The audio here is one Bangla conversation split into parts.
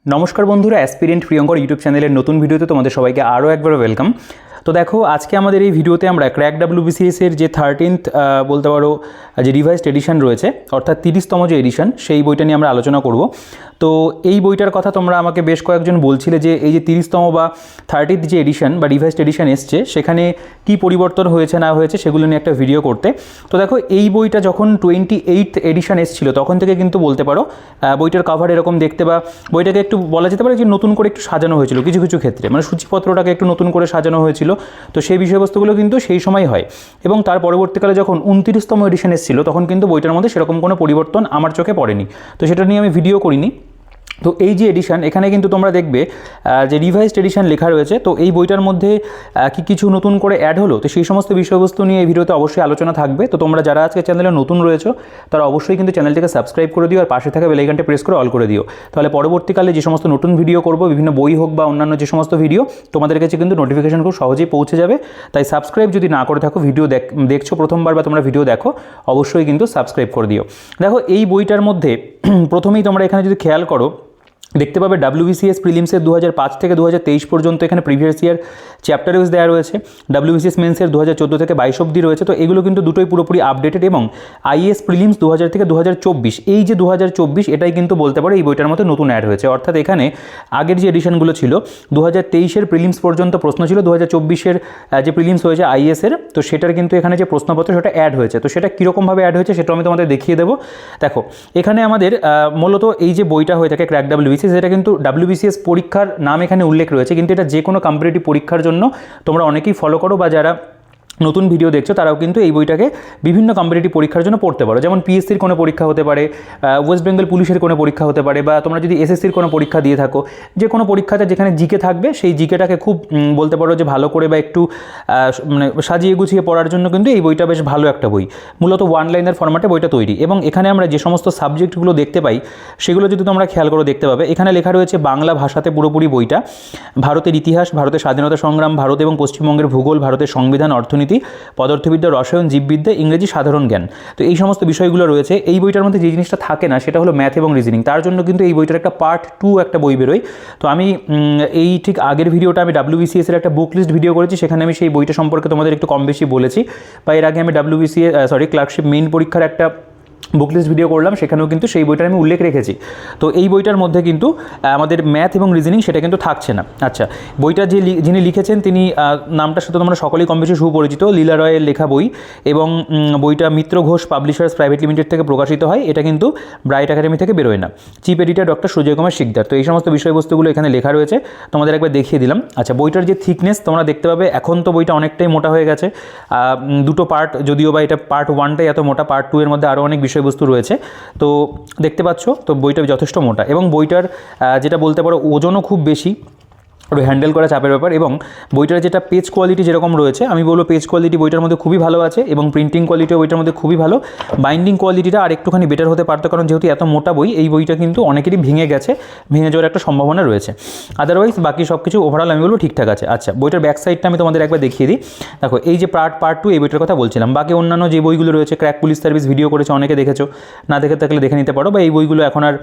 নমস্কার বন্ধুরা, অ্যাসপিরেন্ট প্রিয়ঙ্কর ইউটিউব চ্যানেলের নতুন ভিডিওতে তোমাদের সবাইকে আরও একবার ওয়েলকাম। তো দেখো, আজকে আমাদের এই ভিডিওতে আমরা ক্র্যাক ডাব্লিউবিসিএসের যে 13th বলতে পারো যে রিভাইজড এডিশন রয়েছে, অর্থাৎ 30তম যে এডিশন, সেই বইটা নিয়ে আমরা আলোচনা করব। তো এই বইটার কথা তোমরা আমাকে বেশ কয়েকজন বলছিলে যে এই যে 30তম বা 30th যে এডিশন বা রিভাইজড এডিশন এসছে, সেখানে কি পরিবর্তন হয়েছে না হয়েছে সেগুলো নিয়ে একটা ভিডিও করতে। তো দেখো, এই বইটা যখন 28th এডিশন এসেছিলো তখন থেকে কিন্তু বলতে পারো বইটার কভার এরকম দেখতে, বা বইটাকে একটু বলা যেতে পারে যে নতুন করে একটু সাজানো হয়েছিল কিছু কিছু ক্ষেত্রে, মানে সূচিপত্রটাকে একটু নতুন করে সাজানো হয়েছিল। তো সেই বিষয়বস্তুগুলো কিন্তু সেই সময় হয়, এবং তার পরবর্তীকালে যখন 29তম এডিশন এসেছিলো তখন কিন্তু বইটার মধ্যে সেরকম কোনো পরিবর্তন আমার চোখে পড়েনি। তো সেটা নিয়ে আমি ভিডিও করিনি। তো এই যে এডিশন, এখানে কিন্তু তোমরা দেখবে যে রিভাইজড এডিশন লেখা রয়েছে। তো এই বইটার মধ্যে কি কিছু নতুন করে অ্যাড হলো, তো সেই সমস্ত বিষয়বস্তু নিয়ে এই ভিডিওতে অবশ্যই আলোচনা থাকবে। তো তোমরা যারা আজকে চ্যানেলে নতুন রয়েছো তারা অবশ্যই কিন্তু চ্যানেলটিকে সাবস্ক্রাইব করে দিও, আর পাশে থাকা বেল আইকনটা প্রেস করে অল করে দিও। তাহলে পরবর্তীকালে যে সমস্ত নতুন ভিডিও করব, বিভিন্ন বই হোক বা অন্যান্য যে সমস্ত ভিডিও, তোমাদের কাছে কিন্তু নোটিফিকেশন খুব সহজেই পৌঁছে যাবে। তাই সাবস্ক্রাইব যদি না করে থাকো, ভিডিও দেখছো প্রথমবার বা তোমরা ভিডিও দেখো, অবশ্যই কিন্তু সাবস্ক্রাইব করে দিও। দেখো, এই বইটার মধ্যে প্রথমেই তোমরা এখানে যদি খেয়াল করো, দেখতে পাবে ডাব্লিউবিসিএস প্রিলিমসের 2005 থেকে 2023 পর্যন্ত এখানে প্রিভিয়াস ইয়ার চ্যাপ্টার ওয়াইজ দেওয়া রয়েছে। ডাব্লিউবিসিএস মেন্সের 2014 থেকে 22 অবধি রয়েছে। তো এগুলো কিন্তু দুটোই পুরোপুরি আপডেটেড, এবং আইএস প্রিলিমস 2000 থেকে 2024, এই যে 2024, এটাই কিন্তু বলতে পারো এই বইটার মধ্যে নতুন অ্যাড হয়েছে। অর্থাৎ এখানে আগের যে এডিশনগুলো ছিল 2023-এর প্রিলিমস পর্যন্ত প্রশ্ন ছিল, 2024-এর যে প্রিলিমস হয়েছে আইএসের, তো সেটার কিন্তু এখানে যে প্রশ্নপত্র সেটা অ্যাড হয়েছে। তো সেটা কীরকমভাবে অ্যাড হয়েছে সেটা আমি তোমাদের দেখিয়ে দেবো। দেখো, এখানে আমাদের মূলত এই যে বইটা হয়ে থাকে ক্র্যাক ডাব্লিউবিসিএস, এটা কিন্তু ডাব্লিউবিসিএস পরীক্ষার নাম এখানে উল্লেখ রয়েছে, কিন্তু এটা যে কোনো কম্পিটিটিভ পরীক্ষার জন্য তোমরা অনেকেই ফলো করো, বা যারা নতুন ভিডিও দেখছো তারাও কিন্তু এই বইটাকে বিভিন্ন কম্পিটিটিভ পরীক্ষার জন্য পড়তে পারো। যেমন পিএসসির কোনো পরীক্ষা হতে পারে, ওয়েস্ট বেঙ্গল পুলিশের কোনো পরীক্ষা হতে পারে, বা তোমরা যদি এসএসসির কোনো পরীক্ষা দিয়ে থাকো, যে কোনো পরীক্ষাতে যেখানে জিকে থাকবে, সেই জিকেটাকে খুব বলতে পারো যে ভালো করে বা একটু মানে সাজিয়ে গুছিয়ে পড়ার জন্য কিন্তু এই বইটা বেশ ভালো একটা বই। মূলত ওয়ান লাইনের ফরম্যাটে বইটা তৈরি, এবং এখানে আমরা যে সমস্ত সাবজেক্টগুলো দেখতে পাই সেগুলো যদি তোমরা খেয়াল করো দেখতে পাবে এখানে লেখা রয়েছে বাংলা ভাষাতে পুরোপুরি বইটা, ভারতের ইতিহাস, ভারতের স্বাধীনতা সংগ্রাম, ভারত এবং পশ্চিমবঙ্গের ভূগোল, ভারতের সংবিধান, অর্থনীতি, পদার্থবিদ্যা, রসায়ন, জীববিদ্যা, ইংরেজি, সাধারণ জ্ঞান। তো এই সমস্ত বিষয়গুলো রয়েছে। এই বইটার মধ্যে যে জিনিসটা থাকে না সেটা হলো ম্যাথ এবং রিজনিং। তার জন্য কিন্তু এই বইটার একটা পার্ট 2 একটা বই বেরোয়। তো আমি এই ঠিক আগের ভিডিওটা আমি ডাব্লিউবিসিএস-এর একটা বুক লিস্ট ভিডিও করেছি, সেখানে আমি সেই বইটা সম্পর্কে তোমাদের একটু কম বেশি বলেছি। বা এর আগে আমি ক্লার্কশিপ মেইন পরীক্ষার একটা বুক লিস্ট ভিডিও করলাম, সেখানেও কিন্তু সেই বইটার আমি উল্লেখ রেখেছি। তো এই বইটার মধ্যে কিন্তু আমাদের ম্যাথ এবং রিজনিং সেটা কিন্তু থাকছে না। আচ্ছা, বইটা যিনি লিখেছেন তিনি নামটার সাথে তোমরা সকলেই কম বেশি সুপরিচিত, লীলা রয়ের লেখা বই, এবং বইটা মিত্র ঘোষ পাবলিশার্স প্রাইভেট লিমিটেড থেকে প্রকাশিত হয়। এটা কিন্তু ব্রাইট একাডেমি থেকে বেরোয় না। Chief editor doctor Sujoy Kumar Sikdar. তো এই সমস্ত বিষয়বস্তুগুলো এখানে লেখা রয়েছে, তোমাদের একবার দেখিয়ে দিলাম। আচ্ছা, বইটার যে থিকনেস তোমরা দেখতে পাবে, এখন তো বইটা অনেকটাই মোটা হয়ে গেছে, দুটো পার্ট যদিও, বা এটা পার্ট 1টাই এত মোটা, পার্ট 2 এর মধ্যে আরও অনেক বিষয়বস্তু রয়েছে। তো দেখতে পাচ্ছ, তো বইটা যথেষ্ট মোটা, এবং বইটার যেটা বলতে পারো ওজনও খুব বেশি, হ্যান্ডেল করা চাপের ব্যাপার। এবং বইটার যেটা পেজ কোয়ালিটি যেরকম রয়েছে, আমি বলবো পেজ কোয়ালিটি বইটার মধ্যে খুবই ভালো আছে, এবং প্রিন্টিং কোয়ালিটিও বইটার মধ্যে খুবই ভালো। বাইন্ডিং কোয়ালিটিটা আর একটুখানি বেটার হতে পারতো, কারণ যেহেতু এত মোটা বই, এই বইটা কিন্তু অনেকেরই ভেঙে গেছে, ভেঙে যাওয়ার একটা সম্ভাবনা রয়েছে। আদারওয়াইজ বাকি সব কিছু ওভারঅল আমি বলবো ঠিকঠাক আছে। আচ্ছা, বইটার ব্যাক সাইডটা আমি তোমাদের একবার দেখিয়ে দিই। দেখো, এই যে পার্ট 2 এই বইটার কথা বলছিলাম। বাকি অন্যান্য যে বইগুলো রয়েছে, ক্র্যাক পুলিশ সার্ভিস ভিডিও করেছে, অনেকে দেখেছো, না দেখে থাকলে দেখে নিতে পারো। বা এই বইগুলো এখন আর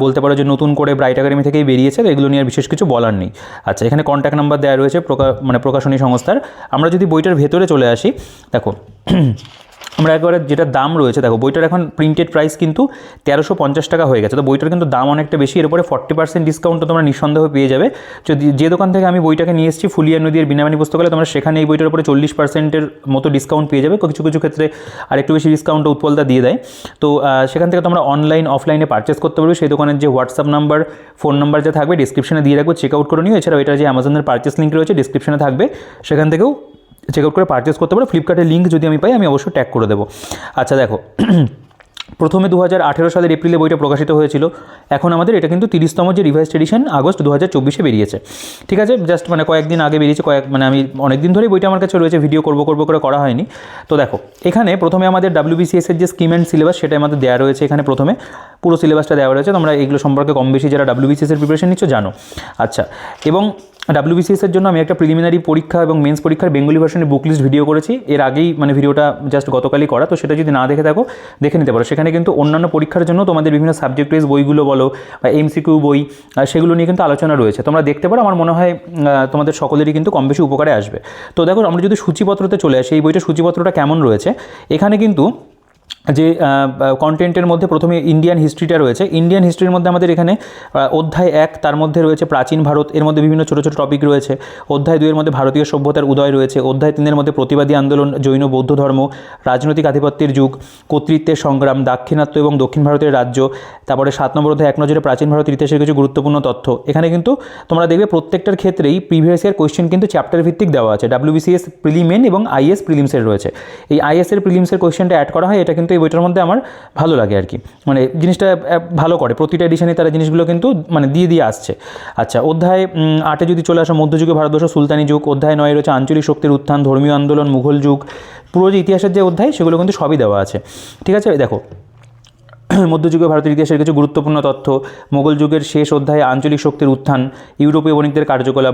বলতে পারো যে নতুন করে ব্রাইট একাডেমি থেকেই বেরিয়েছে, তো এগুলো নিয়ে আর বিশেষ কিছু বলার নেই। আচ্ছা, এখানে কন্ট্যাক্ট নাম্বার দেওয়া রয়েছে প্রকাশনী সংস্থার। আমরা যদি বইটার ভেতরে চলে আসি, দেখো আমরা একবারে যেটা দাম রয়েছে, দেখো বইটার এখন প্রিন্টেড প্রাইস কিন্তু 1350 টাকা হয়ে গেছে। তো বইটার কিন্তু দাম অনেকটা বেশি, এর উপরে 40% ডিসকাউন্টও তোমরা নিঃসন্দেহে পেয়ে যাবে। যে দোকান থেকে আমি বইটাকে নিয়ে এসেছি, ফুলিয়া নদীর বিনাবানি পুস্তকালয়, তোমরা সেখানে এই বইটার উপরে 40%-এর মতো ডিসকাউন্ট পেয়ে যাবে। কিছু কিছু ক্ষেত্রে আর একটু বেশি ডিসকাউন্ট উৎপলদা দিয়ে দেয়। তো সেখান থেকে তোমরা অনলাইন অফলাইনে পারচেস করতে পারবে। সেই দোকানের যে হোয়াটসঅ্যাপ নাম্বার, ফোন নাম্বার যা থাকবে ডিসক্রিপশনে দিয়ে রাখবো, চেক আউট করে নিও। এছাড়াও এটার যে অ্যামাজনের পারচেস লিঙ্ক রয়েছে ডিসক্রিপশনে থাকবে, সেখান থেকেও চেক আউট করে পারচেস করতে পারো। ফ্লিপকার্টের লিঙ্ক যদি আমি পাই আমি অবশ্যই ট্যাগ করে দেবো। আচ্ছা, দেখো প্রথমে 2018 সালের এপ্রিলে বইটা প্রকাশিত হয়েছিল। এখন আমাদের এটা কিন্তু 30তম যে রিভাইজড এডিশন আগস্ট 2024-এ বেরিয়েছে। ঠিক আছে, জাস্ট মানে কয়েকদিন আগে বেরিয়েছে, মানে আমি অনেক দিন ধরেই বইটা আমার কাছে রয়েছে, ভিডিও করব করে করা হয়নি। তো দেখো, এখানে প্রথমে আমাদের ডাব্লিউবিসিএস-এর যে স্কিম অ্যান্ড সিলেবাস সেটা আমাদের দেওয়া রয়েছে। এখানে প্রথমে পুরো সিলেবাসটা দেওয়া রয়েছে, তোমরা এগুলো সম্পর্কে কম বেশি যারা ডাব্লিউবিসিএস-এর প্রিপারেশন নিচ্ছ জানো। আচ্ছা, এবং ডাব্লিউবিসিএসের জন্য আমি একটা প্রিলিমিনারি পরীক্ষা এবং মেন্স পরীক্ষার বেঙ্গলি ভার্সনের বুক লিস্ট ভিডিও করেছি, এর আগেই মানে ভিডিওটা জাস্ট গতকালই করা, তো সেটা যদি না দেখে থাকো দেখে নিতে পারো। সেখানে কিন্তু অন্যান্য পরীক্ষার জন্য তোমাদের বিভিন্ন সাবজেক্ট ওয়াইজ বইগুলো বলো বা এমসিকিউ বই, সেগুলো নিয়ে কিন্তু আলোচনা রয়েছে, তোমরা দেখতে পারো। আমার মনে হয় তোমাদের সকলেরই কিন্তু কম বেশি উপকারে আসবে। তো দেখো আমরা যদি সূচিপত্রতে চলে আসি, এই বইটার সূচিপত্রটা কেমন রয়েছে, এখানে কিন্তু যে কন্টেন্টের মধ্যে প্রথমে ইন্ডিয়ান হিস্ট্রিটা রয়েছে। ইন্ডিয়ান হিস্ট্রির মধ্যে আমাদের এখানে অধ্যায় 1 তার মধ্যে রয়েছে প্রাচীন ভারত, এর মধ্যে বিভিন্ন ছোটো ছোটো টপিক রয়েছে। অধ্যায় 2 এর মধ্যে ভারতীয় সভ্যতার উদয় রয়েছে। অধ্যায় 3 এর মধ্যে প্রতিবাদী আন্দোলন, জৈন বৌদ্ধ ধর্ম, রাজনৈতিক আধিপত্যের যুগ, কর্তৃত্বের সংগ্রাম, দাক্ষিণাত্য এবং দক্ষিণ ভারতের রাজ্য। তারপরে 7 নম্বর অধ্যায় এক নজরে প্রাচীন ভারতের ইতিহাসের কিছু গুরুত্বপূর্ণ তথ্য। এখানে কিন্তু তোমরা দেখবে প্রত্যেকটার ক্ষেত্রেই প্রিভিয়াস ইয়ার কোয়েশ্চেন কিন্তু চ্যাপ্টার ভিত্তিক দেওয়া আছে। ডাব্লিউবিসিএস প্রিলিমেন এবং আইএস প্রিলিমসের রয়েছে। এই আইএস এর প্রিলিমসের কোয়েশ্চেনটা অ্যাড করা হয়, এটা কিন্তু এই বইটার মধ্যে আমার ভালো লাগে আর কি, মানে জিনিসটা ভালো করে, প্রতিটা এডিশনে তারা জিনিসগুলো কিন্তু মানে দিয়ে আসছে। আচ্ছা, অধ্যায় 8 যদি চলে আসো মধ্যযুগে ভারতবর্ষ সুলতানি যুগ। অধ্যায় 9 রয়েছে আঞ্চলিক শক্তির উত্থান, ধর্মীয় আন্দোলন, মুঘল যুগ। পুরো যে ইতিহাসের যে অধ্যায় সেগুলো কিন্তু সবই দেওয়া আছে, ঠিক আছে। দেখো মধ্যযুগে ভারতের ইতিহাসের কিছু গুরুত্বপূর্ণ তথ্য, মোগল যুগের শেষ অধ্যায়ে আঞ্চলিক শক্তির উত্থান, ইউরোপীয় বণিকদের কার্যকলাপ,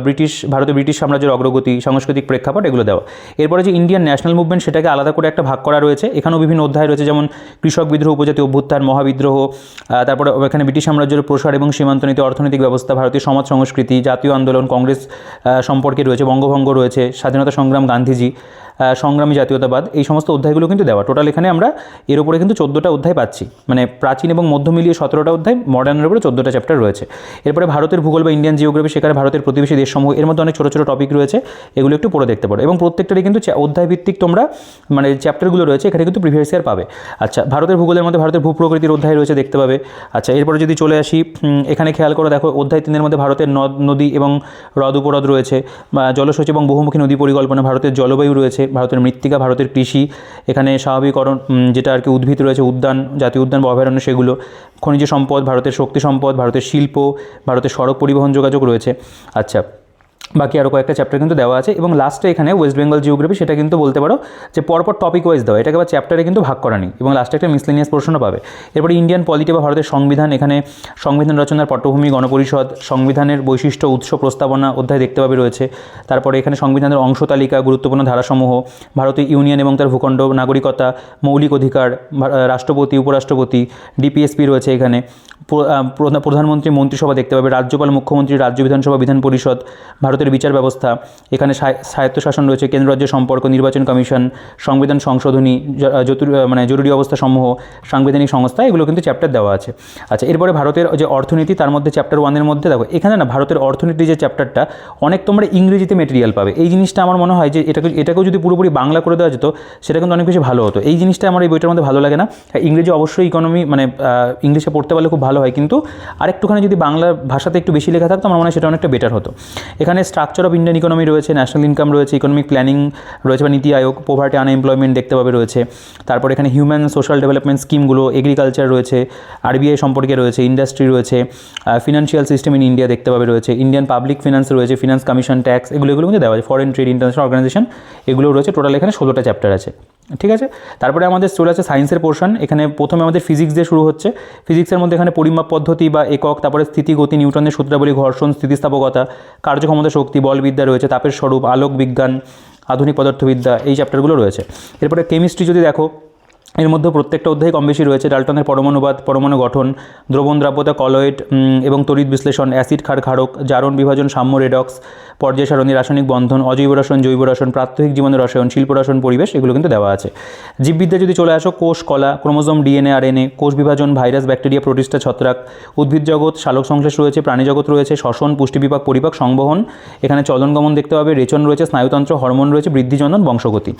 ভারতের ব্রিটিশ সাম্রাজ্যের অগ্রগতি, সাংস্কৃতিক প্রেক্ষাপট, এগুলো দেওয়া। এরপরে যে ইন্ডিয়ান ন্যাশনাল মুভমেন্ট সেটাকে আলাদা করে একটা ভাগ করা রয়েছে। এখানেও বিভিন্ন অধ্যায় রয়েছে, যেমন কৃষক বিদ্রোহ, উপজাতি অভ্যুত্থান, মহাবিদ্রোহ, তারপরে এখানে ব্রিটিশ সাম্রাজ্যের প্রসার এবং সীমান্ত নীতি, অর্থনৈতিক ব্যবস্থা, ভারতীয় সমাজ সংস্কৃতি, জাতীয় আন্দোলন, কংগ্রেস সম্পর্কে রয়েছে, বঙ্গভঙ্গ রয়েছে, স্বাধীনতা সংগ্রাম, গান্ধীজি, সংগ্রামী জাতীয়তাবাদ, এই সমস্ত অধ্যায়গুলো কিন্তু দেওয়া। টোটাল এখানে আমরা এর উপরে কিন্তু 14টা অধ্যায় পাচ্ছি, মানে প্রাচীন এবং মধ্য মিলিয়ে 17টা অধ্যায়, মডার্নের উপরে 14টা চ্যাপ্টার রয়েছে। এরপরে ভারতের ভূগোল বা ইন্ডিয়ান জিওগ্রাফি, সেখানে ভারতের প্রতিবেশী দেশসমূহ, এর মধ্যে অনেক ছোটো ছোটো টপিক রয়েছে, এগুলো একটু পড়ে দেখতে পারো। এবং প্রত্যেকটারই কিন্তু অধ্যায় ভিত্তিক তোমরা মানে চ্যাপ্টারগুলো রয়েছে এখানে কিন্তু প্রিভিয়াস ইয়ার পাবে। আচ্ছা, ভারতের ভূগোলের মধ্যে ভারতের ভূপ্রকৃতির অধ্যায় রয়েছে, দেখতে পাবে। আচ্ছা, এরপরে যদি চলে আসি, এখানে খেয়াল করে দেখো অধ্যায় 3 এর মধ্যে ভারতের নদ নদী এবং হ্রদ উপহ্রদ রয়েছে, জলসেচ এবং বহুমুখী নদী পরিকল্পনা, ভারতের জলবায়ু রয়েছে, ভারতের মৃত্তিকা, ভারতের কৃষি, এখানে স্বাভাবিকরণ যেটা আর কি উদ্ভিদ রয়েছে, উদ্যান, জাতীয় উদ্যান বা অভয়ারণ্য সেগুলো, খনিজ সম্পদ, ভারতের শক্তি সম্পদ, ভারতের শিল্প, ভারতের সড়ক পরিবহন যোগাযোগ রয়েছে। আচ্ছা, বাকি আরও কয়েকটা চ্যাপ্টার কিন্তু দেওয়া আছে। এবং লাস্টে এখানে ওয়েস্ট বেঙ্গল জিওগ্রাফি, সেটা কিন্তু বলতে পারো যে পরপর টপিক ওয়াইজ দেওয়া, এটাকে আবার চ্যাপ্টারে কিন্তু ভাগ করা নেই। এবং লাস্টে একটা মিসলেনিয়াস পোর্শনও পাবে। এরপরে ইন্ডিয়ান পলিটি বা ভারতের সংবিধান, এখানে সংবিধান রচনার পটভূমি, গণপরিষদ, সংবিধানের বৈশিষ্ট্য, উৎস, প্রস্তাবনা অধ্যায় দেখতে পাবে রয়েছে। তারপরে এখানে সংবিধানের অংশ তালিকা, গুরুত্বপূর্ণ ধারাসমূহ, ভারতীয় ইউনিয়ন এবং তার ভূখণ্ড, নাগরিকতা, মৌলিক অধিকার, রাষ্ট্রপতি, উপরাষ্ট্রপতি, ডিপিএসপি রয়েছে এখানে, প্রধানমন্ত্রী, মন্ত্রিসভা দেখতে পাবে, রাজ্যপাল, মুখ্যমন্ত্রী, রাজ্য বিধানসভা, বিধান পরিষদ, ভারতের বিচার ব্যবস্থা, এখানে স্বায়ত্তশাসন রয়েছে, কেন্দ্র রাজ্য সম্পর্ক, নির্বাচন কমিশন, সংবিধান সংশোধনী, মানে জরুরি অবস্থা সমূহ, সাংবিধানিক সংস্থা, এগুলো কিন্তু চ্যাপ্টার দেওয়া আছে। আচ্ছা, এরপরে ভারতের যে অর্থনীতি, তার মধ্যে চ্যাপ্টার 1 এর মধ্যে দেখো এখানে না ভারতের অর্থনীতি যে চ্যাপ্টারটা অনেক তোমরা ইংরেজিতে মেটেরিয়াল পাবে। এই জিনিসটা আমার মনে হয় যে এটাকেও যদি পুরোপুরি বাংলা করে দেওয়া যেত সেটা কিন্তু অনেক বেশি ভালো হতো। এই জিনিসটা আমার এই বইটার মধ্যে ভালো লাগে না। ইংরেজি অবশ্যই ইকোনমি মানে ইংলিশে পড়তে পারলে খুব ভালো হয়, কিন্তু আরেকটুখানি যদি বাংলা ভাষাতে একটু বেশি লেখা থাকতো আমার মনে হয় সেটা অনেকটা বেটার হতো। এখানে স্ট্রাকচার অফ ইন্ডিয়ান ইকোনমি রয়েছে, ন্যাশনাল ইনকাম রয়েছে, ইকোনমিক প্ল্যানিং রয়েছে বা নীতি আয়োগ, পোভার্টি, আনএমপ্লয়মেন্ট দেখতে পাবে রয়েছে। তারপর এখানে হিউম্যান সোশ্যাল ডেভেলপমেন্ট স্কিমগুলো, এগ্রিকালচার রয়েছে, আরবিআই সম্পর্কে রয়েছে, ইন্ডাস্ট্রি রয়েছে, ফিনান্সিয়াল সিস্টেম ইন ইন্ডিয়া দেখতে পাবে রয়েছে, ইন্ডিয়ান পাবলিক ফিনান্স রয়েছে, ফিনান্স কমিশন, ট্যাক্স, এগুলো কিন্তু দেওয়া আছে, ফরেন ট্রেড, ইন্টারন্যাশনাল অর্গানাইজেশন, এগুলো রয়েছে। টোটাল এখানে 16টা চ্যাপ্টার আছে, ঠিক আছে। তারপরে আমাদের চলে আছে সায়েন্সের পোর্শন। এখানে প্রথমে আমাদের ফিজিক্স দিয়ে শুরু হচ্ছে। ফিজিক্সের মধ্যে এখানে পরিমাপ পদ্ধতি বা একক, তারপরে স্থিতি, গতি, নিউটনের সূত্রাবলী, ঘর্ষণ, স্থিতিস্থাপকতা, কার্যক্ষমতা, শক্তি, বলবিদ্যা রয়েছে, তাপের স্বরূপ, আলোক বিজ্ঞান, আধুনিক পদার্থবিদ্যা, এই চ্যাপ্টারগুলো রয়েছে। এরপরে কেমিস্ট্রি যদি দেখো, এর মধ্যে প্রত্যেকটা অধ্যায় কম বেশি রয়েছে। ডাল্টনের পরমাণুবাদ, পরমাণু গঠন, দ্রবণ দ্রাব্যতা, কলয়েড এবং তড়িৎ বিশ্লেষণ, অ্যাসিড ক্ষার ক্ষারক, জারণ বিভাজন, সাম্য রেডক্স, পর্যায় সারণী, রাসায়নিক বন্ধন, অজৈব রসায়ন, জৈব রসায়ন, প্রাত্যহিক জীবনের রসায়ন, শিল্প রসায়ন, পরিবেশ, এগুলো কিন্তু দেওয়া আছে। জীববিদ্যা যদি চলে আসো, কোষ, কলা, ক্রোমোজোম, ডিএনএ, আরএনএ, কোষ বিভাজন, ভাইরাস, ব্যাকটেরিয়া, প্রোটিস্টা, ছত্রাক, উদ্ভিদ জগৎ, শালক সংশ্লেষ রয়েছে, প্রাণী জগৎ রয়েছে, শ্বসন, পুষ্টি বিভাগ, পরিপাক, সংবহন, এখানে চলন গমন দেখতে পাবে, রেচন রয়েছে, স্নায়ুতন্ত্র, হরমোন রয়েছে, বৃদ্ধিজনন, বংশগতি,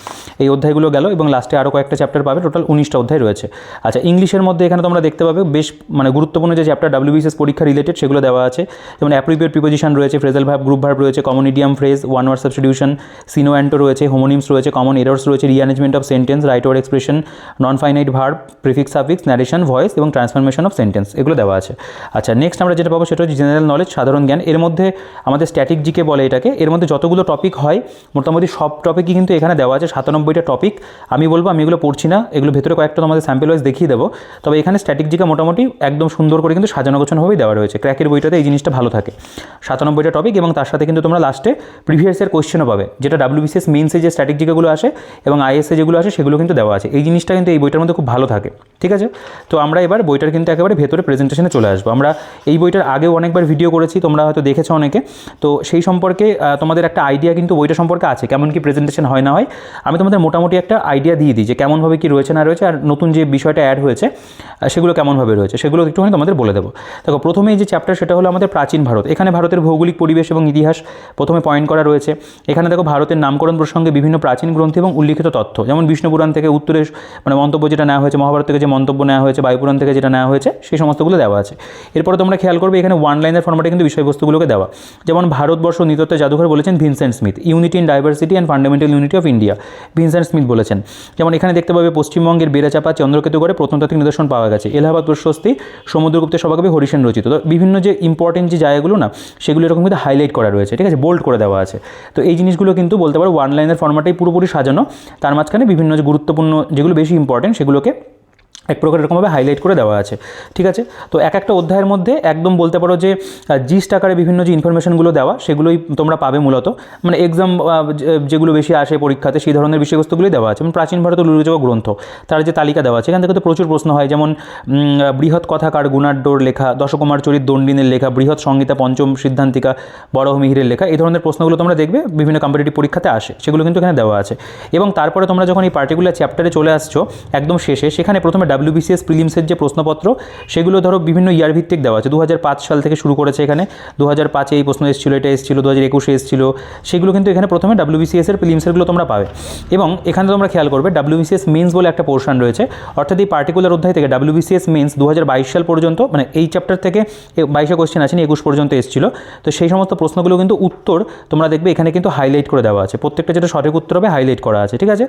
এই অধ্যায়গুলো গেল। এবং লাস্টে আরও কয়েকটা চ্যাপ্টার পাবে, টোটাল 19টা অধ্যায় রয়েছে। আচ্ছা, ইংলিশের মধ্যে এখানে তোমরা দেখতে পাবে বেশ মানে গুরুত্বপূর্ণ যে চ্যাপ্টার ডাব্লিউবিসিএস পরীক্ষা রিলেটেড সেগুলো দেওয়া আছে, যেমন অ্যাপ্রোপ্রিয়েট প্রিপোজিশন রয়েছে, ফ্রেজাল ভার্ব, গ্রুপ ভার্ব রয়েছে, common idiom phrase, one word substitution, syno anto রয়েছে, হোমোনিমস রয়েছে, কমন এরর্স রয়েছে, rearrangement of sentence, right word expression, non finite verb, prefix suffix, narration, voice এবং ট্রান্সফরমেশন অফ সেন্টেন্স, এগুলো দেওয়া আছে। আচ্ছা, নেক্সট আমরা যেটা পাবো সেটা হচ্ছে জেনারেল নলেজ, সাধারণ জ্ঞান। এর মধ্যে আমাদের স্ট্যাটিক জিকে বলে এটাকে। এর মধ্যে যতগুলো টপিক হয় মোটামুটি সব টপিকই কিন্তু এখানে দেওয়া আছে, 97টা টপিক। আমি বলবো আমি এগুলো পড়ছি না, এগুলো ভেতরে কয়েকটা তোমাদের স্যাম্পল ওয়াইজ দেখিয়ে দেবো। তবে এখানে স্ট্যাটিক জিকে মোটামুটি একদম সুন্দর করে কিন্তু সাজানো গোছানোভাবেই দেওয়া রয়েছে। ক্র্যাকের বইটাতে এই জিনিসটা ভালো থাকে, 97টা টপিক এবং তার সাথে কিন্তু তোমরা তোমরা লাস্টে প্রিভিয়াস ইয়ার কোয়েশ্চেনও পাবে, যেটা WBCS মেইনসে যে স্ট্র্যাটেজিগুলো আসে এবং IASে যেগুলো আসে সেগুলো কিন্তু দেওয়া আছে। এই জিনিসটা কিন্তু এই বইটার মধ্যে খুব ভালো থাকে, ঠিক আছে। তো আমরা এবার বইটার কিন্তু একেবারে ভেতরে প্রেজেন্টেশনে চলে আসবো। আমরা এই বইটার আগেও অনেকবার ভিডিও করেছি, তোমরা হয়তো দেখেছো অনেকে, তো সেই সম্পর্কে তোমাদের একটা আইডিয়া কিন্তু বইটা সম্পর্কে আছে, কেমন কি প্রেজেন্টেশন হয় না হয়। আমি তোমাদের মোটামুটি একটা আইডিয়া দিয়ে দিই যে কেমনভাবে কি রয়েছে না রয়েছে, আর নতুন যে বিষয়টা অ্যাড হয়েছে সেগুলো কেমনভাবে রয়েছে সেগুলো একটুখানি তোমাদের বলে দেবো। দেখো, প্রথমেই যে চ্যাপ্টার সেটা হলো আমাদের প্রাচীন ভারত। এখানে ভারতের ভৌগোলিক পরিবেশ এবং ইতিহাস প্রথমে পয়েন্ট করা রয়েছে। এখানে দেখো ভারতের নামকরণ প্রসঙ্গে বিভিন্ন প্রাচীন গ্রন্থ এবং উল্লিখিত তথ্য, যেমন বিষ্ণু পুরাণ থেকে উত্তরের মানে মন্তব্য যেটা নেওয়া হয়েছে, মহাভারত থেকে যে মন্তব্য নেওয়া হয়েছে, বায়ুপুরাণ থেকে যেটা নেওয়া হয়েছে, সেই সমস্তগুলো দেওয়া আছে। এরপরে তোমরা খেয়াল করবে এখানে ওয়ান লাইনের ফরম্যাটে কিন্তু বিষয়বস্তুগুলোকে দেওয়া, যেমন ভারতবর্ষ নৃতত্ত্ব জাদুঘর বলেছেন Vincent Smith, unity in diversity and fundamental unity of India, Vincent Smith বলেছেন। যেমন এখানে দেখতে পাবে পশ্চিমবঙ্গের বেড়াচাপা চন্দ্রকেতুগড়ে প্রত্নতাত্ত্বিক নিদর্শন পাওয়া গেছে, এলাহাবাদ প্রশস্তি সমুদ্রগুপ্তের সভাকবি হরিসেন রচিত। তো বিভিন্ন যে ইম্পর্টেন্ট যে জায়গাগুলো না, সেগুলো এরকম কিন্তু হাইলাইট করা রয়েছে, ঠিক আছে, বোল্ড করে দেওয়া আছে। তো এই জিনিসগুলো কিন্তু বলতে পারো ওয়ান লাইনের ফরম্যাটেই পুরোপুরি সাজানো, তার মাঝখানে বিভিন্ন যে গুরুত্বপূর্ণ যেগুলো বেশি ইম্পর্টেন্ট সেগুলোকে এক প্রকার এরকমভাবে হাইলাইট করে দেওয়া আছে, ঠিক আছে। তো এক একটা অধ্যায়ের মধ্যে একদম বলতে পারো যে জিস্ট আকারে বিভিন্ন যে ইনফরমেশনগুলো দেওয়া সেগুলোই তোমরা পাবে মূলত, মানে এক্সাম যেগুলো বেশি আসে পরীক্ষাতে সেই ধরনের বিষয়বস্তুগুলোই দেওয়া আছে। যেমন প্রাচীন ভারতের উল্লেখযোগ্য গ্রন্থ, তার যে তালিকা দেওয়া আছে, এখান থেকে তো প্রচুর প্রশ্ন হয়, যেমন বৃহৎ কথাকার গুণাঢ্যর লেখা, দশকুমার চরিত দণ্ডিনের লেখা, বৃহৎ সংহিতা পঞ্চম সিদ্ধান্তিকা বরাহ মিহিরের লেখা, এই ধরনের প্রশ্নগুলো তোমরা দেখবে বিভিন্ন কম্পিটিটিভ পরীক্ষাতে আসে, সেগুলো কিন্তু এখানে দেওয়া আছে। এবং তারপরে তোমরা যখন এই পার্টিকুলার চ্যাপ্টারে চলে আসছো একদম শেষে, সেখানে প্রথমে WBCS প্রিলিমসের যে প্রশ্নপত্র সেগুলো ধরো বিভিন্ন ইয়ার ভিত্তিক দেওয়া আছে। 2005 সাল থেকে শুরু করেছে, এখানে 2005-এ এই প্রশ্ন এসেছিলো, এটা এসেছিলো 2021-এ এসেছিলো, সেগুলো কিন্তু এখানে প্রথমে WBCS এর প্রিলিমসেরগুলো তোমরা পাবে। এবং এখানে তোমরা খেয়াল করবে WBCS মেন্স বলে একটা পোর্শন রয়েছে, অর্থাৎ এই পার্টিকুলার অধ্যায় থেকে WBCS মেন্স 2022 সাল পর্যন্ত, মানে এই চ্যাপ্টার থেকে 22 কোয়েশ্চেন আছে, 21 পর্যন্ত এসেছিলো। তো সেই সমস্ত প্রশ্নগুলো কিন্তু উত্তর তোমরা দেখবে এখানে কিন্তু হাইলাইট করে দেওয়া আছে, প্রত্যেকটা যেটা সঠিক উত্তর হবে হাইলাইট করা আছে, ঠিক আছে।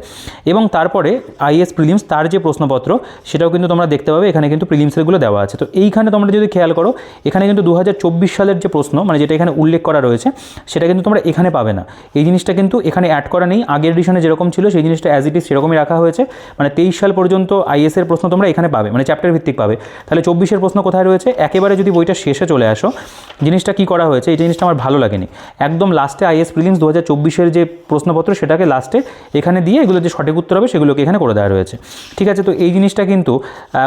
এবং তারপরে IAS প্রিলিমস তার যে প্রশ্নপত্র সেটাও কিন্তু তোমরা দেখতে পাবে, এখানে কিন্তু প্রিলিমসেরগুলো দেওয়া আছে। তো এইখানে তোমরা যদি খেয়াল করো, এখানে কিন্তু 2024 সালের যে প্রশ্ন, মানে যেটা এখানে উল্লেখ করা রয়েছে, সেটা কিন্তু তোমরা এখানে পাবে না। এই জিনিসটা কিন্তু এখানে অ্যাড করা নেই, আগের এডিশনে যেরকম ছিল সেই জিনিসটা অ্যাজ ইট ইজ সেরকমই রাখা হয়েছে। মানে 23 সাল পর্যন্ত IAS এর প্রশ্ন তোমরা এখানে পাবে, মানে চ্যাপ্টার ভিত্তিক পাবে। তাহলে 24-এর প্রশ্ন কোথায় রয়েছে? একেবারে যদি বইটা শেষে চলে আসো, জিনিসটা কি করা হয়েছে, এই জিনিসটা আমার ভালো লাগেনি, একদম লাস্টে IAS প্রিলিমস 2024-এর যে প্রশ্নপত্র সেটাকে লাস্টে এখানে দিয়ে এগুলো যে সঠিক উত্তর হবে সেগুলোকে এখানে করে দেওয়া রয়েছে, ঠিক আছে। তো এই জিনিসটা কিন্তু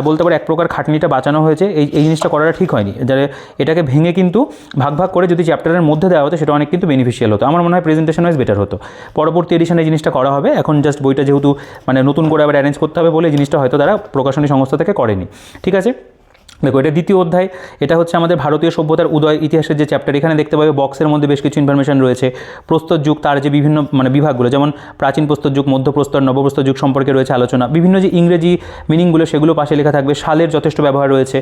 বলতে পারো এক প্রকার খাটনিটা বাঁচানো হয়েছে, এই জিনিসটা করাটা ঠিক হয়নি। যারা এটাকে ভেঙে কিন্তু ভাগ ভাগ করে যদি চ্যাপ্টারের মধ্যে দেওয়া হতো সেটা অনেক কিন্তু বেনিফিশিয়াল হতো, আমার মনে হয় প্রেজেন্টেশন ওয়াইজ বেটার হতো। পরবর্তী এডিশনে এই জিনিসটা করা হবে, এখন জাস্ট বইটা যেহেতু মানে নতুন করে আবার অ্যারেঞ্জ করতে হবে বলে এই জিনিসটা হয়তো তারা প্রকাশনী সংস্থা থেকে করেনি, ঠিক আছে। দেখো, এটা দ্বিতীয় অধ্যায়, এটা হচ্ছে আমাদের ভারতীয় সভ্যতার উদয় ইতিহাসের যে চ্যাপ্টার। এখানে দেখতে পাবে বক্সের মধ্যে বেশ কিছু ইনফরমেশন রয়েছে, প্রস্তর যুগ তার যে বিভিন্ন মানে বিভাগগুলো, যেমন প্রাচীন প্রস্তর যুগ, মধ্যপ্রস্তর, নবপ্রস্তর যুগ সম্পর্কে রয়েছে আলোচনা, বিভিন্ন যে ইংরেজি মিনিংগুলো সেগুলো পাশে লেখা থাকবে, সালের যথেষ্ট ব্যবহার রয়েছে,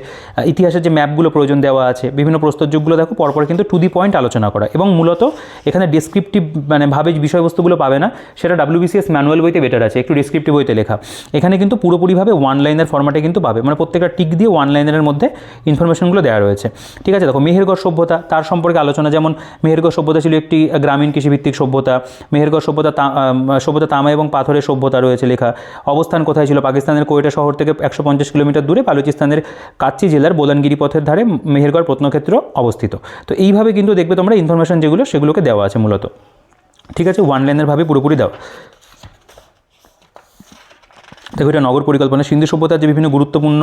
ইতিহাসের যে ম্যাপগুলো প্রয়োজন দেওয়া আছে, বিভিন্ন প্রস্তর যুগগুলো দেখো পরপর কিন্তু টু দি পয়েন্ট আলোচনা করা। এবং মূলত এখানে ডেসক্রিপটিভ মানে ভাবে বিষয়বস্তুগুলো পাবে না, সেটা WBCS ম্যানুয়াল বইতে বেটার আছে, একটু ডেসক্রিপটিভ বইতে লেখা। এখানে কিন্তু পুরোপুরিভাবে ওয়ান লাইনের ফরম্যাটে কিন্তু পাবে, মানে প্রত্যেকটা টিক দিয়ে ওয়ান লাইনের মধ্যে ইনফরমেশনগুলো দেওয়া রয়েছে, ঠিক আছে। দেখো, মেহেরগড় সভ্যতা তার সম্পর্কে আলোচনা, যেমন মেহেরগড় সভ্যতা ছিল একটি গ্রামীণ কৃষিভিত্তিক সভ্যতা, মেহেরগড় সভ্যতা তামা এবং পাথরের সভ্যতা রয়েছে লেখা, অবস্থান কোথায় ছিল, পাকিস্তানের কোয়েটা শহর থেকে 150 কিলোমিটার দূরে বালুচিস্তানের কাচ্চি জেলার বোলানগিরি পথের ধারে মেহেরগড় প্রত্নক্ষেত্র অবস্থিত। তো এইভাবে কিন্তু দেখবে তোমরা ইনফরমেশন যেগুলো সেগুলোকে দেওয়া আছে মূলত, ঠিক আছে, ওয়ান লাইনের ভাবে পুরোপুরি দেওয়া। দেখো, এটা নগর পরিকল্পনা, সিন্ধু সভ্যতার যে বিভিন্ন গুরুত্বপূর্ণ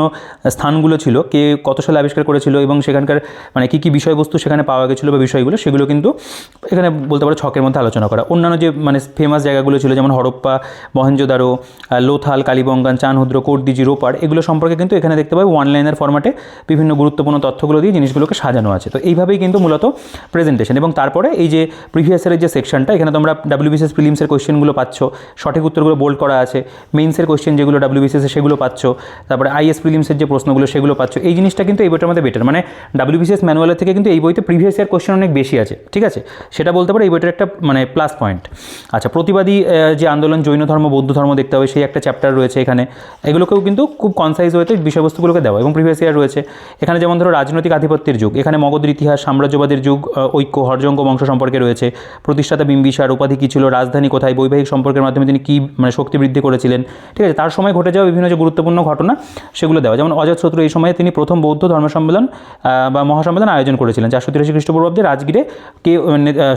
স্থানগুলো ছিল, কে কত সালে আবিষ্কার করেছিল এবং সেখানকার মানে কী কী বিষয়বস্তু সেখানে পাওয়া গেছিলো বা বিষয়গুলো, সেগুলো কিন্তু এখানে বলতে পারো ছকের মধ্যে আলোচনা করা। অন্যান্য যে মানে ফেমাস জায়গাগুলো ছিল, যেমন হরপ্পা, মহেঞ্জোদারো, লোথাল, কালীবঙ্গান, চানহুদ্র, কোটদিজি, রোপার, এগুলো সম্পর্কে কিন্তু এখানে দেখতে পাবে ওয়ান লাইনের ফরম্যাটে বিভিন্ন গুরুত্বপূর্ণ তথ্যগুলো দিয়ে জিনিসগুলোকে সাজানো আছে। তো এইভাবেই কিন্তু মূলত প্রেজেন্টেশন। এবং তারপরে এই যে প্রিভিয়াস ইয়ারের যে সেকশনটা, এখানে তোমরা WBCS প্রিলিমসের কোয়েশ্চেনগুলো পাচ্ছ, সঠিক উত্তরগুলো বোল্ড করা আছে, মেইনসের কোয়েশ্চেন যেগুলো WBCS সেগুলো পাচ্ছ, তারপরে IAS প্রিলিমসের যে প্রশ্নগুলো সেগুলো পাচ্ছ। এই জিনিসটা কিন্তু এই বইটার মধ্যে বেটার, মানে WBCS ম্যানুয়ালের থেকে কিন্তু এই বইতে প্রিভিয়াস ইয়ার কোয়েশ্চেন অনেক বেশি আছে, ঠিক আছে, সেটা বলতে পারো এই বইটার একটা মানে প্লাস পয়েন্ট। আচ্ছা, প্রতিবাদী যে আন্দোলন, জৈন ধর্ম, বৌদ্ধ ধর্ম দেখতে হবে, সেই একটা চ্যাপ্টার রয়েছে এখানে, এগুলোকেও কিন্তু খুব কনসাইজ হয়েতে বিষয়বস্তুগুলোকে দেওয়া এবং প্রিভিয়াস ইয়ার রয়েছে। এখানে যেমন ধরো রাজনৈতিক আধিপত্যের যুগ, এখানে মগধের ইতিহাস, সাম্রাজ্যবাদের যুগ, ঐক্য, হরজঙ্গ বংশ সম্পর্কে রয়েছে, প্রতিষ্ঠাতা বিম্বিসার, উপাধি কী ছিল, রাজধানী কোথায়, বৈবাহিক সম্পর্কের মাধ্যমে তিনি কী মানে শক্তি বৃদ্ধি করেছিলেন, ঠিক আছে, তার তার সময় ঘটে যাওয়া বিভিন্ন যে গুরুত্বপূর্ণ ঘটনা সেগুলো দেওয়া, যেমন অজাতশত্রু এই সময়ে তিনি প্রথম বৌদ্ধ ধর্ম সম্মেলন বা মহাসম্মেলন আয়োজন করেছিলেন 483 খ্রিস্টপূর্বাব্দে রাজগীরে। কে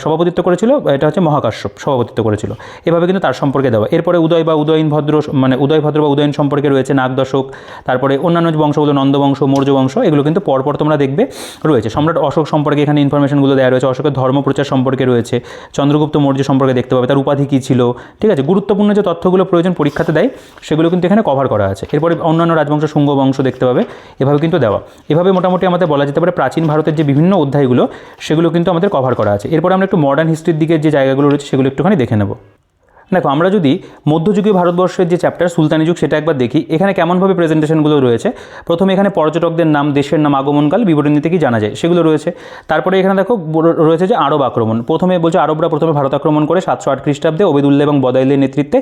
সভাপতিত্ব করেছিল? এটা হচ্ছে মহাকাশ্যপ সভাপতিত্ব করেছিল। এভাবে কিন্তু তার সম্পর্কে দেওয়া। এরপরে উদয় বা উদয়ন ভদ্র মানে উদয়ভদ্র বা উদয়ন সম্পর্কে রয়েছে নাগ দশক, তারপরে অন্যান্য বংশগুলো নন্দবংশ, মৌর্য বংশ, এগুলো কিন্তু পরপর তোমরা দেখবে রয়েছে। সম্রাট অশোক সম্পর্কে এখানে ইনফরমেশনগুলো দেওয়া রয়েছে, অশোকের ধর্মপ্রচার সম্পর্কে রয়েছে, চন্দ্রগুপ্ত মৌর্য সম্পর্কে দেখতে পাবে, তার উপাধি কী ছিল, ঠিক আছে। গুরুত্বপূর্ণ যে তথ্যগুলো প্রয়োজন পরীক্ষাতে দেয় সেগুলো কিন্তু এখানে কভার করা আছে। এরপরে অন্যান্য রাজবংশ, শুঙ্গ বংশ দেখতে পাবে, এভাবে কিন্তু দেওয়া। এভাবে মোটামুটি আমাদের বলা যেতে পারে প্রাচীন ভারতের যে বিভিন্ন অধ্যায়গুলো সেগুলো কিন্তু আমাদের কভার করা আছে। এরপরে আমরা একটু মডার্ন হিস্ট্রির দিকে যে জায়গাগুলো রয়েছে সেগুলো একটুখানি দেখে নেব। দেখো, আমরা যদি মধ্যযুগীয় ভারতবর্ষের যে চ্যাপ্টার সুলতানি যুগ সেটা একবার দেখি, এখানে কেমনভাবে প্রেজেন্টেশনগুলো রয়েছে। প্রথমে এখানে পর্যটকদের নাম, দেশের নাম, আগমনকাল, বিবরণীতে কি জানা যায় সেগুলো রয়েছে। তারপরে এখানে দেখো রয়েছে যে আরব আক্রমণ। প্রথমে বলছে আরবরা প্রথমে ভারত আক্রমণ করে 708 খ্রিস্টাব্দে ওবেদুল্লাহ এবং বদাইলের নেতৃত্বে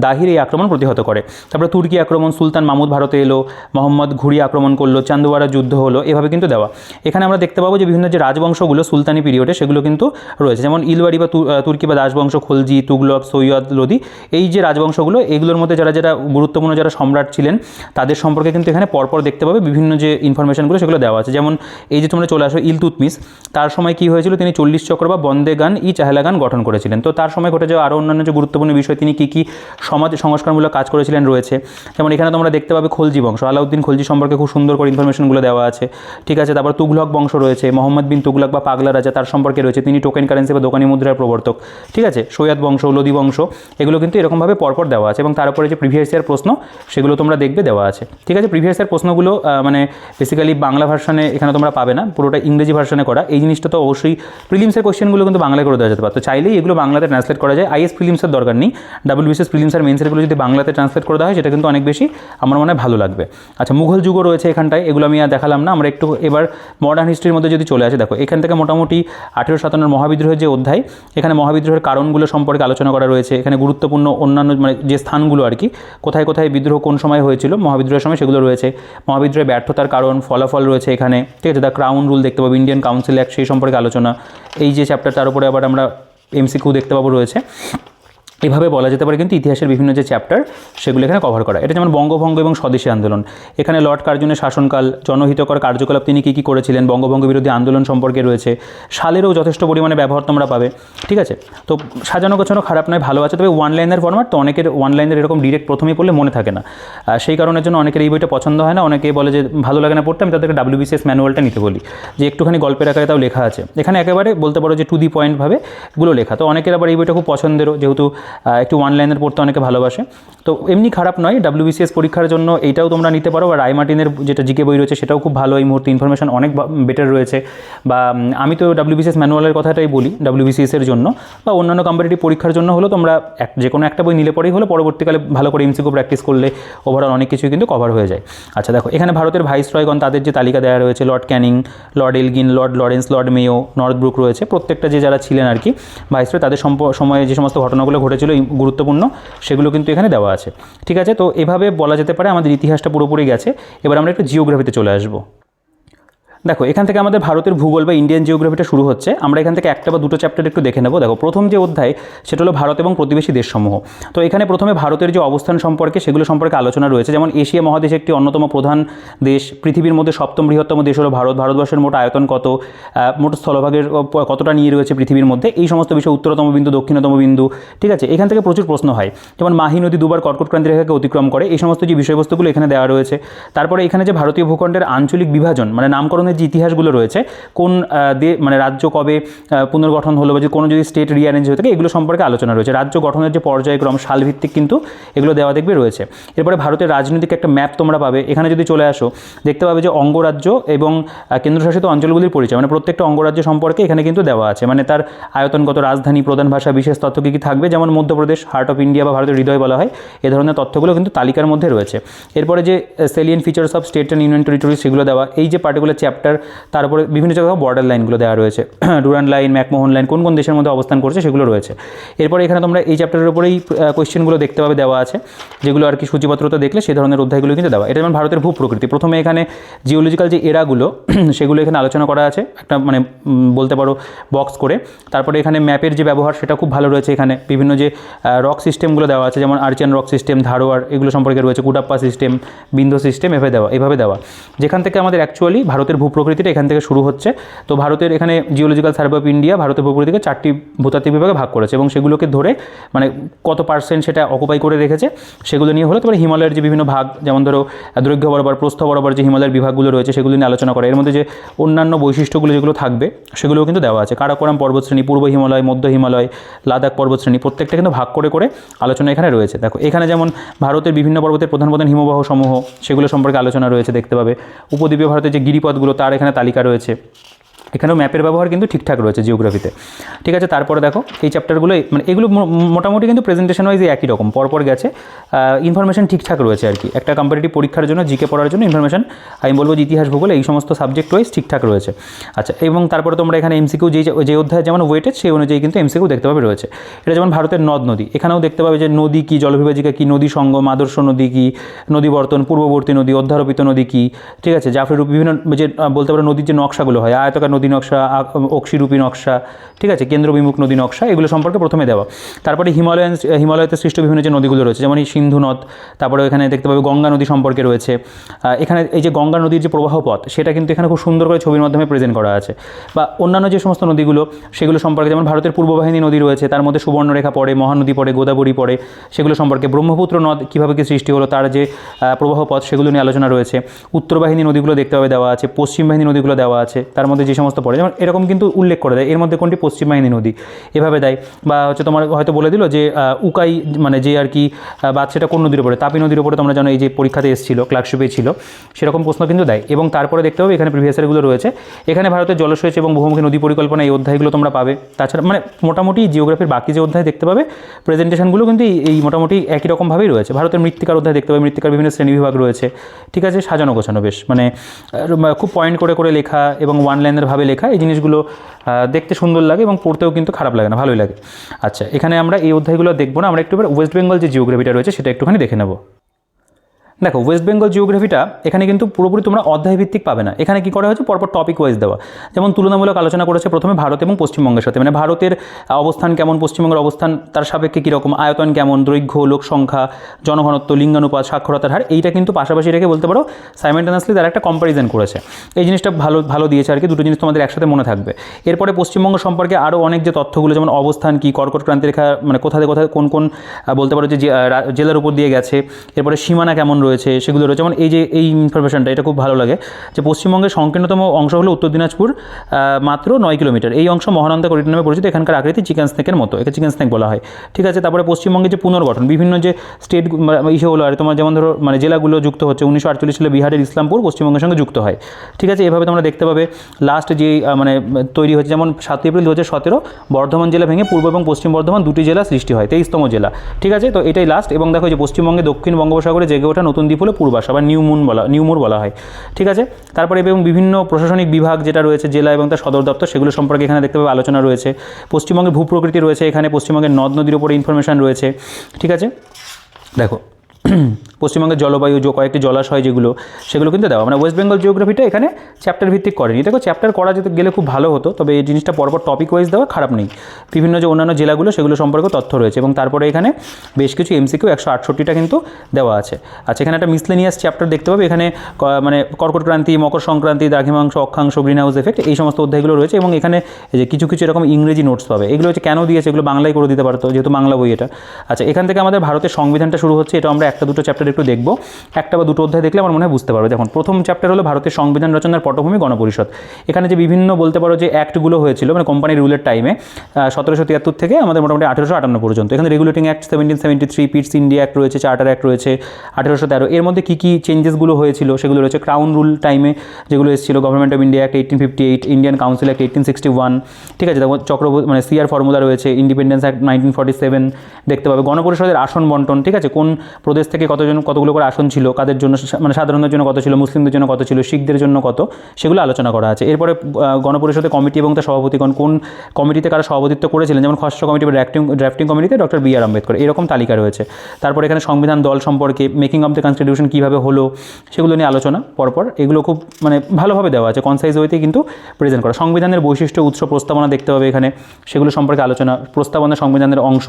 দাহির এই আক্রমণ প্রতিহত করে। তারপরে তুর্কি আক্রমণ, সুলতান মাহমুদ ভারতে এলো, মোহাম্মদ ঘুরি আক্রমণ করলো, চান্দোয়ারা যুদ্ধ হলো, এভাবে কিন্তু দেওয়া। এখানে আমরা দেখতে পাবো যে বিভিন্ন যে রাজবংশগুলো সুলতানি পিরিয়ডে সেগুলো কিন্তু রয়েছে, যেমন ইলওয়ারি বা তুর্কি বা দাসবংশ, খলজি, তুগলক, সৈয়দ, লোদি, এই যে রাজবংশগুলো এগুলোর মধ্যে যারা যারা গুরুত্বপূর্ণ যারা সম্রাট ছিলেন তাদের সম্পর্কে কিন্তু এখানে পরপর দেখতে পাবে বিভিন্ন যে ইনফরমেশনগুলো সেগুলো দেওয়া আছে। যেমন এই যে তোমরা চলে আসো ইলতুৎমিশ, তার সময় কি হয়েছিল, তিনি 40 চক্র বা বন্দে গান ই চাহেলা গান গঠন করেছিলেন। তো তার সময় ঘটে যাওয়া আরও অন্যান্য যে গুরুত্বপূর্ণ বিষয়, তিনি কী কী সমাজ সংস্কারমূলক কাজ করেছিলেন রয়েছে। যেমন এখানে তোমরা দেখতে পাবে খলজি বংশ, আলাউদ্দিন খলজি সম্পর্কে খুব সুন্দর করে ইনফরমেশনগুলো দেওয়া আছে, ঠিক আছে। তারপর তুগলক বংশ রয়েছে, মোহাম্মদ বিন তুগলক বা পাগলা রাজা, তার সম্পর্কে রয়েছে, তিনি টোকেন কারেন্সি বা দোকানি মুদ্রার প্রবর্তক, ঠিক আছে। সৈয়দ বংশ, লোদি বংশ, এগুলো কিন্তু এরকমভাবে পরপর দেওয়া আছে। এবং তার উপরে যে প্রিভিয়াস ইয়ার প্রশ্ন সেগুলো তোমরা দেখবে দেওয়া আছে, ঠিক আছে। প্রিভিয়াস ইয়ার প্রশ্নগুলো মানে বেসিক্যালি বাংলা ভার্সানে এখানে তোমরা পাবে না, পুরোটা ইংরেজি ভার্সানে করা। এই জিনিসটা তো অবশ্যই প্রিলিমসের কোশ্চেনগুলো কিন্তু বাংলায় করে দেওয়া যেতে পারতো, চাইলেই এগুলো বাংলাতে ট্রান্সলেট করা যায়। আইএস প্রিলিমসের দরকার নেই, WBCS প্রিলিমস আর মেন্সেরগুলো যদি বাংলাতে ট্রান্সলেট করে দেওয়া হয় সেটা কিন্তু অনেক বেশি আমার মনে হয় ভালো লাগবে। আচ্ছা, মুঘল যুগও রয়েছে এখানটায়, এগুলো আমি আর দেখালাম না। আমরা একটু এবার মডার্ন হিস্ট্রির মধ্যে যদি চলে আসে, দেখো এখান থেকে মোটামুটি 1857 মহাবিদ্রোহের যে অধ্যায়, এখানে মহাবিদ্রোহের কারণগুলো সম্পর্কে আলোচনা করা রয়েছে। এখানে গুরুত্বপূর্ণ অন্যান্য মানে যে স্থানগুলো আর কি, কোথায় কোথায় বিদ্রোহ কোন সময় হয়েছিল মহাবিদ্রোহের সময় সেগুলো রয়েছে। মহাবিদ্রোহের ব্যর্থতার কারণ, ফলাফল রয়েছে এখানে, ঠিক আছে। দ্য ক্রাউন রুল দেখতে পাবো, ইন্ডিয়ান কাউন্সিল অ্যাক্ট সেই সম্পর্কে আলোচনা। এই যে চ্যাপ্টার তার উপরে আবার আমরা MCQ দেখতে পাবো রয়েছে। এভাবে বলা যেতে পারে কিন্তু ইতিহাসের বিভিন্ন যে চ্যাপ্টার সেগুলো এখানে কভার করা। এটা যেমন বঙ্গভঙ্গ এবং স্বদেশী আন্দোলন, এখানে লর্ড কার্জনের শাসনকাল, জনহিতকর কার্যকলাপ তিনি কী কী করেছিলেন, বঙ্গভঙ্গ বিরোধী আন্দোলন সম্পর্কে রয়েছে। সালেরও যথেষ্ট পরিমাণে ব্যবহার তোমরা পাবে, ঠিক আছে। তো সাজানো গোছানো খারাপ নয়, ভালো আছে। তবে ওয়ান লাইনের ফরম্যাট তো অনেকের ওয়ান লাইনের এরকম ডিরেক্ট প্রথমেই পড়লে মনে থাকে না, সেই কারণের জন্য অনেকের এই বইটা পছন্দ হয় না। অনেকে বলে যে ভালো লাগে না পড়তে, আমি তাদেরকে WBCS ম্যানুয়ালটা নিতে বলি, যে একটুখানি গল্পের আকারে তাও লেখা আছে। এখানে একেবারে বলতে পারো যে টু দি পয়েন্টভাবে এগুলো লেখা। তো অনেকের আবার এই বইটা খুব পছন্দেরও, যেহেতু একটু ওয়ান লাইন পড়তে অনেকে ভালোবাসে। তো এমনি খারাপ নয়, WBCS পরীক্ষার জন্য এইটাও তোমরা নিতে পারো। বা রায় মার্টিনের যেটা জিকে বই রয়েছে সেটাও খুব ভালো, এই মুহূর্তে ইনফরমেশন অনেক বেটার রয়েছে। বা আমি তো WBCS ম্যানুয়ালের কথাটাই বলি WBCS এর জন্য, বা অন্যান্য কম্পিটিটিভ পরীক্ষার জন্য হলো তোমরা যে কোনো একটা বই নিলে পরেই হলো, পরবর্তীকালে ভালো করে MCQ প্র্যাকটিস করলে ওভারঅল অনেক কিছুই কিন্তু কভার হয়ে যায়। আচ্ছা দেখো, এখানে ভারতের ভাইসরয়গণ তাদের যে তালিকা দেওয়া রয়েছে, Lord Canning, Lord Elgin, Lord Lawrence, Lord Mayo, Northbrook রয়েছে। প্রত্যেকটা যে যারা ছিলেন আর কি ভাইসরয়, তাদের সময়ে যে সমস্ত ঘটনাগুলো ঘটেছিল গুরুত্বপূর্ণ সেগুলো কিন্তু এখানে দেওয়া আছে, ঠিক আছে। তো এভাবে বলা যেতে পারে আমাদের ইতিহাসটা পুরোপুরি গেছে। এবার আমরা একটু জিওগ্রাফিতে চলে আসবো। দেখো, এখান থেকে আমাদের ভারতের ভূগোল বা ইন্ডিয়ান জিওগ্রাফিটা শুরু হচ্ছে। আমরা এখান থেকে একটা বা দুটো চ্যাপ্টার একটু দেখে নেব। দেখো, প্রথম যে অধ্যায় সেটা হলো ভারত এবং প্রতিবেশী দেশসমূহ। তো এখানে প্রথমে ভারতের যে অবস্থান সম্পর্কে সেগুলো সম্পর্কে আলোচনা রয়েছে। যেমন এশিয়া মহাদেশে একটি অন্যতম প্রধান দেশ, পৃথিবীর মধ্যে 7ম বৃহত্তম দেশ হলো ভারত, ভারতবর্ষের মোট আয়তন কত, মোট স্থলভাগের কতটা নিয়ে রয়েছে পৃথিবীর মধ্যে, এই সমস্ত বিষয়, উত্তরতম বিন্দু, দক্ষিণতম বিন্দু, ঠিক আছে। এখান থেকে প্রচুর প্রশ্ন হয়, যেমন মাহি নদী দুবার কর্কট ক্রান্তি রেখাকে অতিক্রম করে, এই সমস্ত যে বিষয়বস্তুগুলো এখানে দেওয়া রয়েছে। তারপরে এখানে যে ভারতীয় ভূখণ্ডের আঞ্চলিক বিভাজন মানে নামকরণের যে ইতিহাসগুলো রয়েছে, কোন মানে রাজ্য কবে পুনর্গঠন হলো, বা যে কোনো যদি স্টেট রিঅ্যারেঞ্জ হয়ে থাকে এগুলো সম্পর্কে আলোচনা রয়েছে। রাজ্য গঠনের যে পর্যায়ক্রম, সালভিত্তিক কিন্তু এগুলো দেওয়া দেখবে রয়েছে। এরপরে ভারতের রাজনৈতিক একটা ম্যাপ তোমরা পাবে। এখানে যদি চলে আসো দেখতে পাবে যে অঙ্গরাজ্য এবং কেন্দ্রশাসিত অঞ্চলগুলির পরিচয়, মানে প্রত্যেকটা অঙ্গরাজ্য সম্পর্কে এখানে কিন্তু দেওয়া আছে, মানে তার আয়তনগত, রাজধানী, প্রধান ভাষা, বিশেষ তথ্য কী কী থাকবে। যেমন মধ্যপ্রদেশ হার্ট অফ ইন্ডিয়া বা ভারতের হৃদয় বলা হয়, এ ধরনের তথ্যগুলো কিন্তু তালিকার মধ্যে রয়েছে। এরপরে যে সেলিয়েন্ট features of state and union territory সেগুলো দেওয়া। এই যে পার্টিকুলার চ্যাপ্টার, তারপরে বিভিন্ন জায়গায় বর্ডার লাইনগুলো দেওয়া রয়েছে, ডুরান্ড লাইন, ম্যাকমোহন লাইন কোন কোন দেশের মধ্যে অবস্থান করছে সেগুলো রয়েছে। এরপরে এখানে তোমরা এই চ্যাপ্টারের উপরেই কোয়েশ্চেনগুলো দেখতে পাবে দেওয়া আছে, যেগুলো আর কি সূচিপত্রতে দেখলে সেই ধরনের অধ্যায়গুলো কিন্তু দেওয়া। এটা যেমন ভারতের ভূপ্রকৃতি, প্রথমে এখানে জিওলজিক্যাল যে এরাগুলো সেগুলো এখানে আলোচনা করা আছে একটা মানে বলতে পারো বক্স করে। তারপরে এখানে ম্যাপের যে ব্যবহার সেটা খুব ভালো রয়েছে, এখানে বিভিন্ন যে রক সিস্টেমগুলো দেওয়া আছে, যেমন আর্চিয়ান রক সিস্টেম, ধারোয়ার, এগুলো সম্পর্কে রয়েছে, কুটাপ্পা সিস্টেম, বিন্দু সিস্টেম, এভাবে দেওয়া, যেখান থেকে আমাদের অ্যাকচুয়ালি ভারতের ভূপ্রকৃতিটা এখান থেকে শুরু হচ্ছে। তো ভারতের এখানে জিওলজিক্যাল সার্ভে অফ ইন্ডিয়া ভারতের ভূপ্রকৃতিকে 4টি ভূতাত্ত্বিক বিভাগে ভাগ করেছে এবং সেগুলোকে ধরে মানে কত % সেটা অকুপাই করে রেখেছে সেগুলো নিয়ে হলো। তারপরে হিমালয়ের যে বিভিন্ন ভাগ, যেমন ধরো দৈর্ঘ্য বরাবর, প্রস্থ বরাবর যে হিমালয়ের বিভাগগুলো রয়েছে সেগুলো নিয়ে আলোচনা করে। এর মধ্যে যে অন্যান্য বৈশিষ্ট্যগুলো যেগুলো থাকবে সেগুলোও কিন্তু দেওয়া আছে। কারাকোরাম পর্বতশ্রেণী, পূর্ব হিমালয়, মধ্য হিমালয়, লাদাখ পর্বতশ্রেণী, প্রত্যেকটা কিন্তু ভাগ করে করে আলোচনা এখানে রয়েছে। দেখো এখানে যেমন ভারতের বিভিন্ন পর্বতের প্রধান প্রধান হিমবাহ সমূহ সেগুলো সম্পর্কে আলোচনা রয়েছে, দেখতে পাবে। উপদ্বীপীয় ভারতের যে গিরিপথগুলো তার এখানে তালিকা রয়েছে। এখানেও ম্যাপের ব্যবহার কিন্তু ঠিকঠাক রয়েছে জিওগ্রাফিতে, ঠিক আছে। তারপরে দেখো এই চ্যাপ্টারগুলো মানে এগুলো মোটামুটি কিন্তু প্রেজেন্টেশন ওয়াইজ একই রকম পরপর গেছে, ইনফরমেশন ঠিকঠাক রয়েছে আর কি। একটা কম্পিটিটিভ পরীক্ষার জন্য জিকে পড়ার জন্য ইনফরমেশন আমি বলবো যে ইতিহাস, ভূগোল এই সমস্ত সাবজেক্ট ওয়াইজ ঠিকঠাক রয়েছে। আচ্ছা, এবং তারপরে তোমরা এখানে এমসিকিউ যে অধ্যায় যেমন ওয়েটেজ সেই অনুযায়ী কিন্তু এমসিকিউ দেখতে পাবে রয়েছে। এটা যেমন ভারতের নদ নদী, এখানেও দেখতে পাবে যে নদী কী, জলবিভাজিকা কী, নদী সঙ্গম, আদর্শ নদী কী, নদীবর্তন, পূর্ববর্তী নদী, অধ্যারোপিত নদী কী, ঠিক আছে। জাফরিরূপ বিভিন্ন যে বলতে পারো নদীর যে নকশাগুলো হয়, আয়তাকার নদী নকশা, অক্ষিরূপী নকশা, ঠিক আছে, কেন্দ্রবিমুখ নদী নকশা, এগুলো সম্পর্কে প্রথমে দেওয়া। তারপরে হিমালয়তে সৃষ্ট বিভিন্ন যে নদীগুলো রয়েছে, যেমন এই সিন্ধু নদ, তারপরে এখানে দেখতে পাবে গঙ্গা নদী সম্পর্কে রয়েছে। এখানে এই যে গঙ্গা নদীর যে প্রবাহ পথ সেটা কিন্তু এখানে খুব সুন্দর করে ছবির মাধ্যমে প্রেজেন্ট করা আছে। বা অন্যান্য যে সমস্ত নদীগুলো সেগুলো সম্পর্কে, যেমন ভারতের পূর্ববাহিনী নদী রয়েছে, তার মধ্যে সুবর্ণরেখা পড়ে, মহানদী পড়ে, গোদাবরী পড়ে, সেগুলো সম্পর্কে। ব্রহ্মপুত্র নদ কীভাবে কী সৃষ্টি হলো তার যে প্রবাহ পথ সেগুলো নিয়ে আলোচনা রয়েছে। উত্তরবাহিনী নদীগুলো দেখতে পাবে দেওয়া আছে, পশ্চিম বাহিনী নদীগুলো দেওয়া আছে, তার মধ্যে যে সমস্ত পড়ে, যেমন এরকম কিন্তু উল্লেখ করে দেয় এর মধ্যে কোনটি পশ্চিম বাহিনী নদী, এভাবে দেয়। বা হচ্ছে তোমার হয়তো বলে দিল যে উকাই মানে যে আর কি বাদ সেটা কোন নদীর উপরে, তাপি নদীর উপরে তোমরা জানো এই যে পরীক্ষাতে এসেছিল, ক্লার্কশিপে ছিল, সেরকম প্রশ্ন কিন্তু দেয়। এবং তারপরে দেখতে হবে এখানে প্রিভিয়াসেরগুলো রয়েছে, এখানে ভারতের জলসেচ এবং বহুমুখী নদী পরিকল্পনা এই অধ্যায়গুলো তোমরা পাবে। তাছাড়া মানে মোটামুটি জিওগ্রাফির বাকি যে অধ্যায় দেখতে পাবে প্রেজেন্টেশনগুলো কিন্তু এই মোটামুটি একই রকমভাবেই রয়েছে। ভারতের মৃত্তিকার অধ্যায় দেখতে পাবে, মৃত্তিকার বিভিন্ন শ্রেণীবিভাগ রয়েছে, ঠিক আছে, সাজানো গোছানো বেশ, মানে খুব পয়েন্ট করে করে লেখা এবং ওয়ান লাইনের ভাবে লেখা, এই জিনিসগুলো দেখতে সুন্দর লাগে এবং পড়তেও কিন্তু খারাপ লাগে না, ভালোই লাগে। আচ্ছা, এখানে আমরা এই অধ্যায়গুলো দেখবো না, আমরা একটু ওয়েস্ট বেঙ্গল যে জিওগ্রাফিটা রয়েছে সেটা একটুখানি দেখে নেব। দেখো ওয়েস্ট বেঙ্গল জিওগ্রাফিটা এখানে কিন্তু পুরোপুরি তোমরা অধ্যায়ভিত্তিক পাবে না, এখানে কি করা হয়েছে পরপর টপিক ওয়াইজ দেওয়া। যেমন তুলনামূলক আলোচনা করেছে প্রথমে ভারত এবং পশ্চিমবঙ্গের সাথে, মানে ভারতের অবস্থান কেমন, পশ্চিমবঙ্গের অবস্থান তার সাপেক্ষে কীরকম, আয়তন কেমন, দৈর্ঘ্য, লোক সংখ্যা, জনঘনত্ব, লিঙ্গানুপাত, সাক্ষরতার হার, এইটা কিন্তু পাশাপাশি রেখে বলতে পারো সাইমেন্টেনাসলি তারা একটা কম্প্যারিজন করেছে। এই জিনিসটা ভালো দিয়েছে আর কি, দুটো জিনিস তোমাদের একসাথে মনে থাকবে। এরপরে পশ্চিমবঙ্গ সম্পর্কে আরও অনেক যে তথ্যগুলো, যেমন অবস্থান কি, কর্কট ক্রান্তি রেখা মানে কোথায় কোন কোন বলতে পারো যে জেলার উপর দিয়ে গেছে, এরপরে সীমানা কেমন রয়েছে সেগুলো রয়েছে। যেমন এই ইনফরমেশনটা এটা খুব ভালো লাগে যে পশ্চিমবঙ্গের সংকীর্ণতম অংশ হলো উত্তর দিনাজপুর, মাত্র 9 কিলোমিটার। এই অংশ মহানন্দা করিডোর নামে পরিচিত, এখানকার আকৃতি চিকেন স্নেকের মতো, একে চিকেন স্নেক বলা হয়, ঠিক আছে। তারপরে পশ্চিমবঙ্গের যে পুনর্গঠন, বিভিন্ন যে স্টেট হলো আর তোমার যেমন ধরো মানে জেলাগুলো যুক্ত হচ্ছে, 1948 সালে বিহারের ইসলামপুর পশ্চিমবঙ্গের সঙ্গে যুক্ত হয়, ঠিক আছে। এভাবে তোমরা দেখতে পাবে লাস্ট যে মানে তৈরি হয়েছে, যেমন 7 এপ্রিল 2017 বর্ধমান জেলা ভেঙে পূর্ব এবং পশ্চিম বর্ধমান দুটি জেলা সৃষ্টি হয়, 23তম জেলা, ঠিক আছে। তো এটাই লাস্ট। এবং দেখো যে পশ্চিমবঙ্গে দক্ষিণ বঙ্গোপসাগরে জেগে ওঠা নতুন দ্বীপ হলো পূর্বাশা বা নিউমুর বলা হয়, ঠিক আছে। তারপরে এবং বিভিন্ন প্রশাসনিক বিভাগ যেটা রয়েছে, জেলা এবং তার সদর দপ্তর, সেগুলো সম্পর্কে এখানে দেখতে পাবে আলোচনা রয়েছে। পশ্চিমবঙ্গের ভূপ্রকৃতি রয়েছে, এখানে পশ্চিমবঙ্গের নদ নদীর উপরে ইনফরমেশন রয়েছে, ঠিক আছে। দেখো পশ্চিমবঙ্গের জলবায়ু, কয়েকটি জলাশয় যেগুলো সেগুলো কিন্তু দেওয়া, মানে ওয়েস্ট বেঙ্গল জিওগ্রাফিটা এখানে চ্যাপ্টার ভিত্তিক করেনি। দেখো চ্যাপ্টার করা যেতে গেলে খুব ভালো হতো, তবে এই জিনিসটা পরপর টপিক ওয়াইজ দেওয়া খারাপ নেই। বিভিন্ন যে অন্যান্য জেলাগুলো সেগুলো সম্পর্কে তথ্য রয়েছে এবং তারপরে এখানে বেশ কিছু এমসিকিউ 168টা কিন্তু দেওয়া আছে। আচ্ছা, এখানে একটা মিসলেনিয়াস চ্যাপ্টার দেখতে পাবে, এখানে মানে কর্কট ক্রান্তি, মকর সংক্রান্তি, দ্রাঘিমাংশ, অক্ষাংশ, গ্রিন হাউস এফেক্ট, এই সমস্ত অধ্যায়গুলো রয়েছে। এবং এখানে যে কিছু এরকম ইংরেজি নোটস পাবে, এগুলো হচ্ছে কেন দিয়েছে, এগুলো বাংলায় করে দিতে পারতো যেহেতু বাংলা বই এটা। আচ্ছা, এখান থেকে আমাদের ভারতের সংবিধানটা শুরু হচ্ছে, এটা আমরা একটা দুটো চ্যাপ্টার একটু দেখবো, একটা বা দুটো অধ্যায় দেখলে আমার মনে হয় বুঝতে পারবে। দেখুন প্রথম চ্যাপ্টার হলো ভারতের সংবিধান রচনার পটভূমি গণপরিষদ। এখানে যে বিভিন্ন বলতে পারো যে অ্যাক্টগুলো হয়েছিল মানে কোম্পানির রুলের টাইমে 1773 থেকে আমাদের মোটামুটি 1858 পর্যন্ত, এখানে রেগুলেটিং অ্যাক্ট 1773, পিটস ইন্ডিয়া অ্যাক্ট রয়েছে, চার্টার অ্যাক্ট রয়েছে 1813। এর মধ্যে কী কী চেঞ্জেসগুলো হয়েছিল সেগুলো রয়েছে, ক্রাউন রুল টাইমে যেগুলো এসেছিল, government of India act 1858, Indian council act 1861, ঠিক আছে। দেখো চক্রবর্তী মানে সিআর ফর্মুলা রয়েছে, ইন্ডিপেন্ডেন্স অ্যাক্ট 1947 দেখতে পাবে। গণপরিষদের আসন বন্টন, ঠিক আছে, কোন প্রদেশ দেশ থেকে কতগুলো করে আসন ছিল, কাদের জন্য, মানে সাধারণদের জন্য কত ছিল, মুসলিমদের জন্য কত ছিল, শিখদের জন্য কত, সেগুলো আলোচনা করা আছে। এরপরে গণপরিষদের কমিটি এবং তার সভাপতিগণ কোন কমিটিতে কারা সভাপতিত্ব করেছিলেন, যেমন খসড়া কমিটি বা ড্রাফটিং কমিটিতে ডক্টর বি আর আম্বেদকর, এরকম তালিকা রয়েছে। তারপর এখানে সংবিধান দল সম্পর্কে, মেকিং অফ দ্য কনস্টিটিউশন কীভাবে হলো সেগুলো নিয়ে আলোচনা পরপর, এগুলো খুব মানে ভালোভাবে দেওয়া আছে, কনসাইজ ওয়েতে কিন্তু প্রেজেন্ট করা। সংবিধানের বৈশিষ্ট্য, উৎস, প্রস্তাবনা দেখতে হবে এখানে, সেগুলো সম্পর্কে আলোচনা, প্রস্তাবনা সংবিধানের অংশ।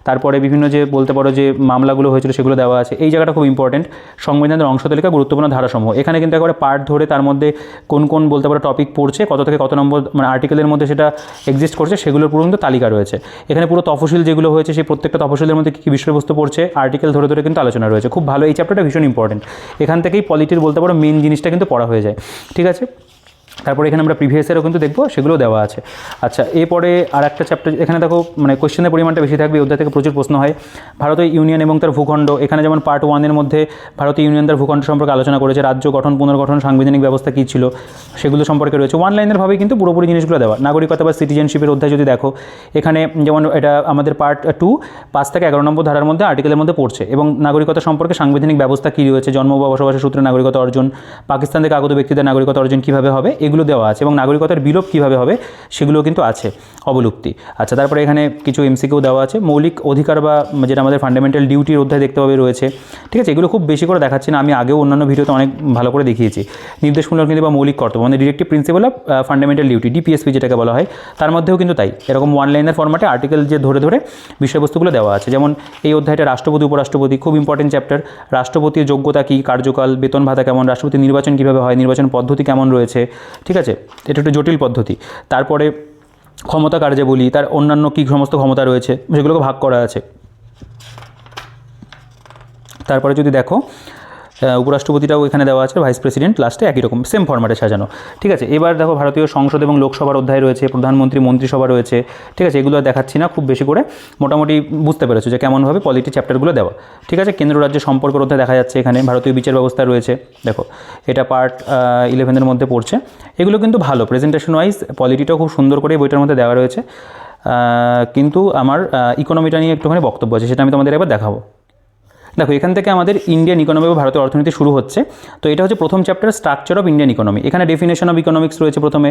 তারপরে বিভিন্ন যে বলতে পারো যে মামলাগুলো হয়েছিল সেগুলো দেওয়া আছে। এই জায়গাটা খুব ইম্পর্টেন্ট, সংবিধানের অংশ তালিকা, গুরুত্বপূর্ণ ধারাসমূহ। এখানে কিন্তু একবারে পার্ট ধরে তার মধ্যে কোন কোন বলতে পারো টপিক পড়ছে, কত থেকে কত নম্বর মানে আর্টিকেলের মধ্যে সেটা এক্সিস্ট করছে, সেগুলোর পুরো কিন্তু তালিকা রয়েছে। এখানে পুরো তফসিল যেগুলো হয়েছে সেই প্রত্যেকটা তফসিলের মধ্যে কী বিষয়বস্তু পড়ছে, আর্টিকেল ধরে ধরে কিন্তু আলোচনা রয়েছে। খুব ভালো, এই চ্যাপ্টারটা ভীষণ ইম্পর্টেন্ট। এখান থেকেই পলিটির বলতে পারো মেন জিনিসটা কিন্তু পড়া হয়ে যায়, ঠিক আছে। তারপরে এখানে আমরা প্রিভিয়াসেরও কিন্তু দেখবো, সেগুলো দেওয়া আছে। আচ্ছা, এরপরে আর একটা চ্যাপ্টার, এখানে দেখো মানে কোয়েশ্চেনের পরিমাণটা বেশি থাকবে, এই অধ্যায় থেকে প্রচুর প্রশ্ন হয়। ভারতীয় ইউনিয়ন এবং তার ভূখণ্ড, এখানে যেমন পার্ট 1-এর মধ্যে ভারতীয় ইউনিয়ন তার ভূখণ্ড সম্পর্কে আলোচনা করেছে, রাজ্য গঠন, পুনর্গঠন, সাংবিধানিক ব্যবস্থা কী ছিল সেগুলো সম্পর্কে রয়েছে। ওয়ান লাইনের ভাবেই কিন্তু পুরোপুরি জিনিসগুলো দেওয়া। নাগরিকতা বা সিটিজেনশিপের অধ্যায় যদি দেখো, এখানে যেমন এটা আমাদের পার্ট 2 5 থেকে 11 নম্বর ধারার মধ্যে আর্টিকেলের মধ্যে পড়ছে, এবং নাগরিকতা সম্পর্কে সাংবিধানিক ব্যবস্থা কী রয়েছে, জন্ম বা বসবাসের সূত্রে নাগরিকতা অর্জন, পাকিস্তান থেকে আগত ব্যক্তিদের নাগরিকতা অর্জন কীভাবে হবে, এগুলো দেওয়া আছে, এবং নাগরিকতার বিলোপ কীভাবে হবে সেগুলো কিন্তু আছে, অবলুপ্তি। আচ্ছা, তারপরে এখানে কিছু এমসিকিউ দেওয়া আছে। মৌলিক অধিকার বা যেটা আমাদের ফান্ডামেন্টাল ডিউটির অধ্যায় দেখতে পাবে রয়েছে, ঠিক আছে। এগুলো খুব বেশি করে দেখাচ্ছি না, আমি আগেও অন্যান্য ভিডিওতে অনেক ভালো করে দেখিয়েছি। নির্দেশমূলক নীতি বা মৌলিক কর্তব্য, মানে directive principal of fundamental duty, DPSP যেটাকে বলা হয়, তার মধ্যেও কিন্তু তাই এরকম ওয়ান লাইনের ফরম্যাটে আর্টিকেল যে ধরে ধরে বিষয়বস্তুগুলো দেওয়া আছে। যেমন এই অধ্যায়টা রাষ্ট্রপতি উপরাষ্ট্রপতি, খুব ইম্পর্টেন্ট চ্যাপ্টার। রাষ্ট্রপতির যোগ্যতা কী, কার্যকাল, বেতন ভাতা কেমন, রাষ্ট্রপতি নির্বাচন কীভাবে হয়, নির্বাচন পদ্ধতি কেমন রয়েছে, ঠিক আছে, এটা একটু জটিল পদ্ধতি। তারপরে ক্ষমতা কার্যাবলী, তার অন্যান্য কী সমস্ত ক্ষমতা রয়েছে সেগুলোকে ভাগ করা আছে। তারপরে যদি দেখো উপরাষ্ট্রপতিটাও এখানে দেওয়া আছে, ভাইস প্রেসিডেন্ট লাস্টে একই রকম সেম ফরম্যাটে সাজানো, ঠিক আছে। এবার দেখো ভারতীয় সংসদ এবং লোকসভার অধ্যায় রয়েছে, প্রধানমন্ত্রী মন্ত্রিসভা রয়েছে, ঠিক আছে। এগুলো দেখাচ্ছি না খুব বেশি করে, মোটামুটি বুঝতে পেরেছো যে কেমনভাবে পলিটি চ্যাপ্টারগুলো দেওয়া, ঠিক আছে। কেন্দ্র রাজ্য সম্পর্কের অধ্যায় দেখা যাচ্ছে এখানে, ভারতীয় বিচার ব্যবস্থা রয়েছে, দেখো এটা পার্ট 11-এর মধ্যে পড়ছে। এগুলো কিন্তু ভালো, প্রেজেন্টেশন ওয়াইজ পলিটিটাও খুব সুন্দর করে বইটার মধ্যে দেওয়া রয়েছে। কিন্তু আমার ইকোনমিটা নিয়ে একটুখানি বক্তব্য আছে, সেটা আমি তোমাদের এবার দেখাবো। দেখো, এখান থেকে আমাদের ইন্ডিয়ান ইকোনমি বা ভারতের অর্থনীতি শুরু হচ্ছে। তো এটা হচ্ছে প্রথম chapter, structure of Indian economy. এখানে ডেফিনেশন অফ ইকোনমিক্স রয়েছে প্রথমে।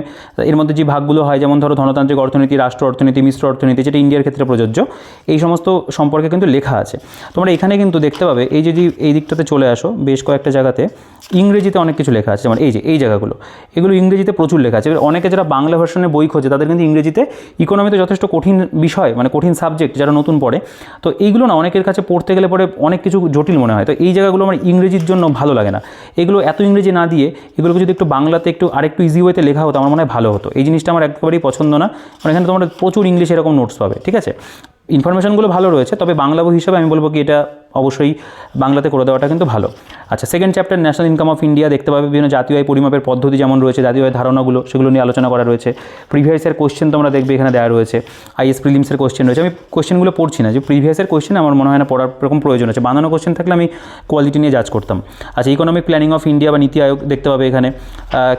এর মধ্যে যে ভাগগুলো হয়, যেমন ধরো ধনতান্ত্রিক অর্থনীতি, রাষ্ট্র অর্থনীতি, মিশ্র অর্থনীতি, যেটা ইন্ডিয়ার ক্ষেত্রে প্রযোজ্য, এই সমস্ত সম্পর্কে কিন্তু লেখা আছে। তোমরা এখানে কিন্তু দেখতে পাবে, এই যদি এই দিকটাতে চলে আসো, বেশ কয়েকটা জায়গাতে ইংরেজিতে অনেক কিছু লেখা আছে। যেমন এই জায়গাগুলো, এগুলো ইংরেজিতে প্রচুর লেখা আছে। এবার অনেকে যারা বাংলা ভার্সনে বই খোঁজে তাদের কিন্তু ইংরেজিতে ইকোনমিতে যথেষ্ট কঠিন বিষয়, মানে কঠিন সাবজেক্ট যারা নতুন পড়ে, তো এইগুলো না অনেকের কাছে পড়তে গেলে পরে অনেক কিছু জটিল মনে হয়। তো এই জায়গাগুলো আমার ইংরেজির জন্য ভালো লাগে না। এগুলো এত ইংরেজি না দিয়ে এগুলোকে যদি একটু বাংলাতে একটু আরেকটু ইজি ওয়েতে লেখা হতো, আমার মনে হয় ভালো হতো। এই জিনিসটা আমার একেবারেই পছন্দ না, মানে এখানে তোমরা প্রচুর ইংলিশ এরকম নোটস পাবে, ঠিক আছে। ইনফরমেশনগুলো ভালো রয়েছে, তবে বাংলা বই হিসাবে আমি বলবো কি এটা অবশ্যই বাংলাতে করে দেওয়াটা কিন্তু ভালো। আচ্ছা, second chapter national income of India দেখতে পাবে, বিভিন্ন জাতীয় আয় পরিমাপের পদ্ধতি যেমন রয়েছে, জাতীয় আয় ধারণাগুলো, সেগুলো নিয়ে আলোচনা করা রয়েছে। প্রিভিয়াসের কোশ্চেন তোমরা দেখবে এখানে দেওয়া রয়েছে, আইএস প্রিলিমসের কোশ্চেন রয়েছে। আমি কোশ্চেনগুলো পড়ছি না, যে প্রিভিয়াসের কোশ্চেন আমার মনে হয় না পড়ার এরকম প্রয়োজন আছে। বানানো কোশ্চেন থাকলে আমি কোয়ালিটি নিয়ে জাজ করতাম। আচ্ছা, ইকোনমিক প্ল্যানিং অফ ইন্ডিয়া বা নীতি আয়োগ দেখতে পাবে এখানে,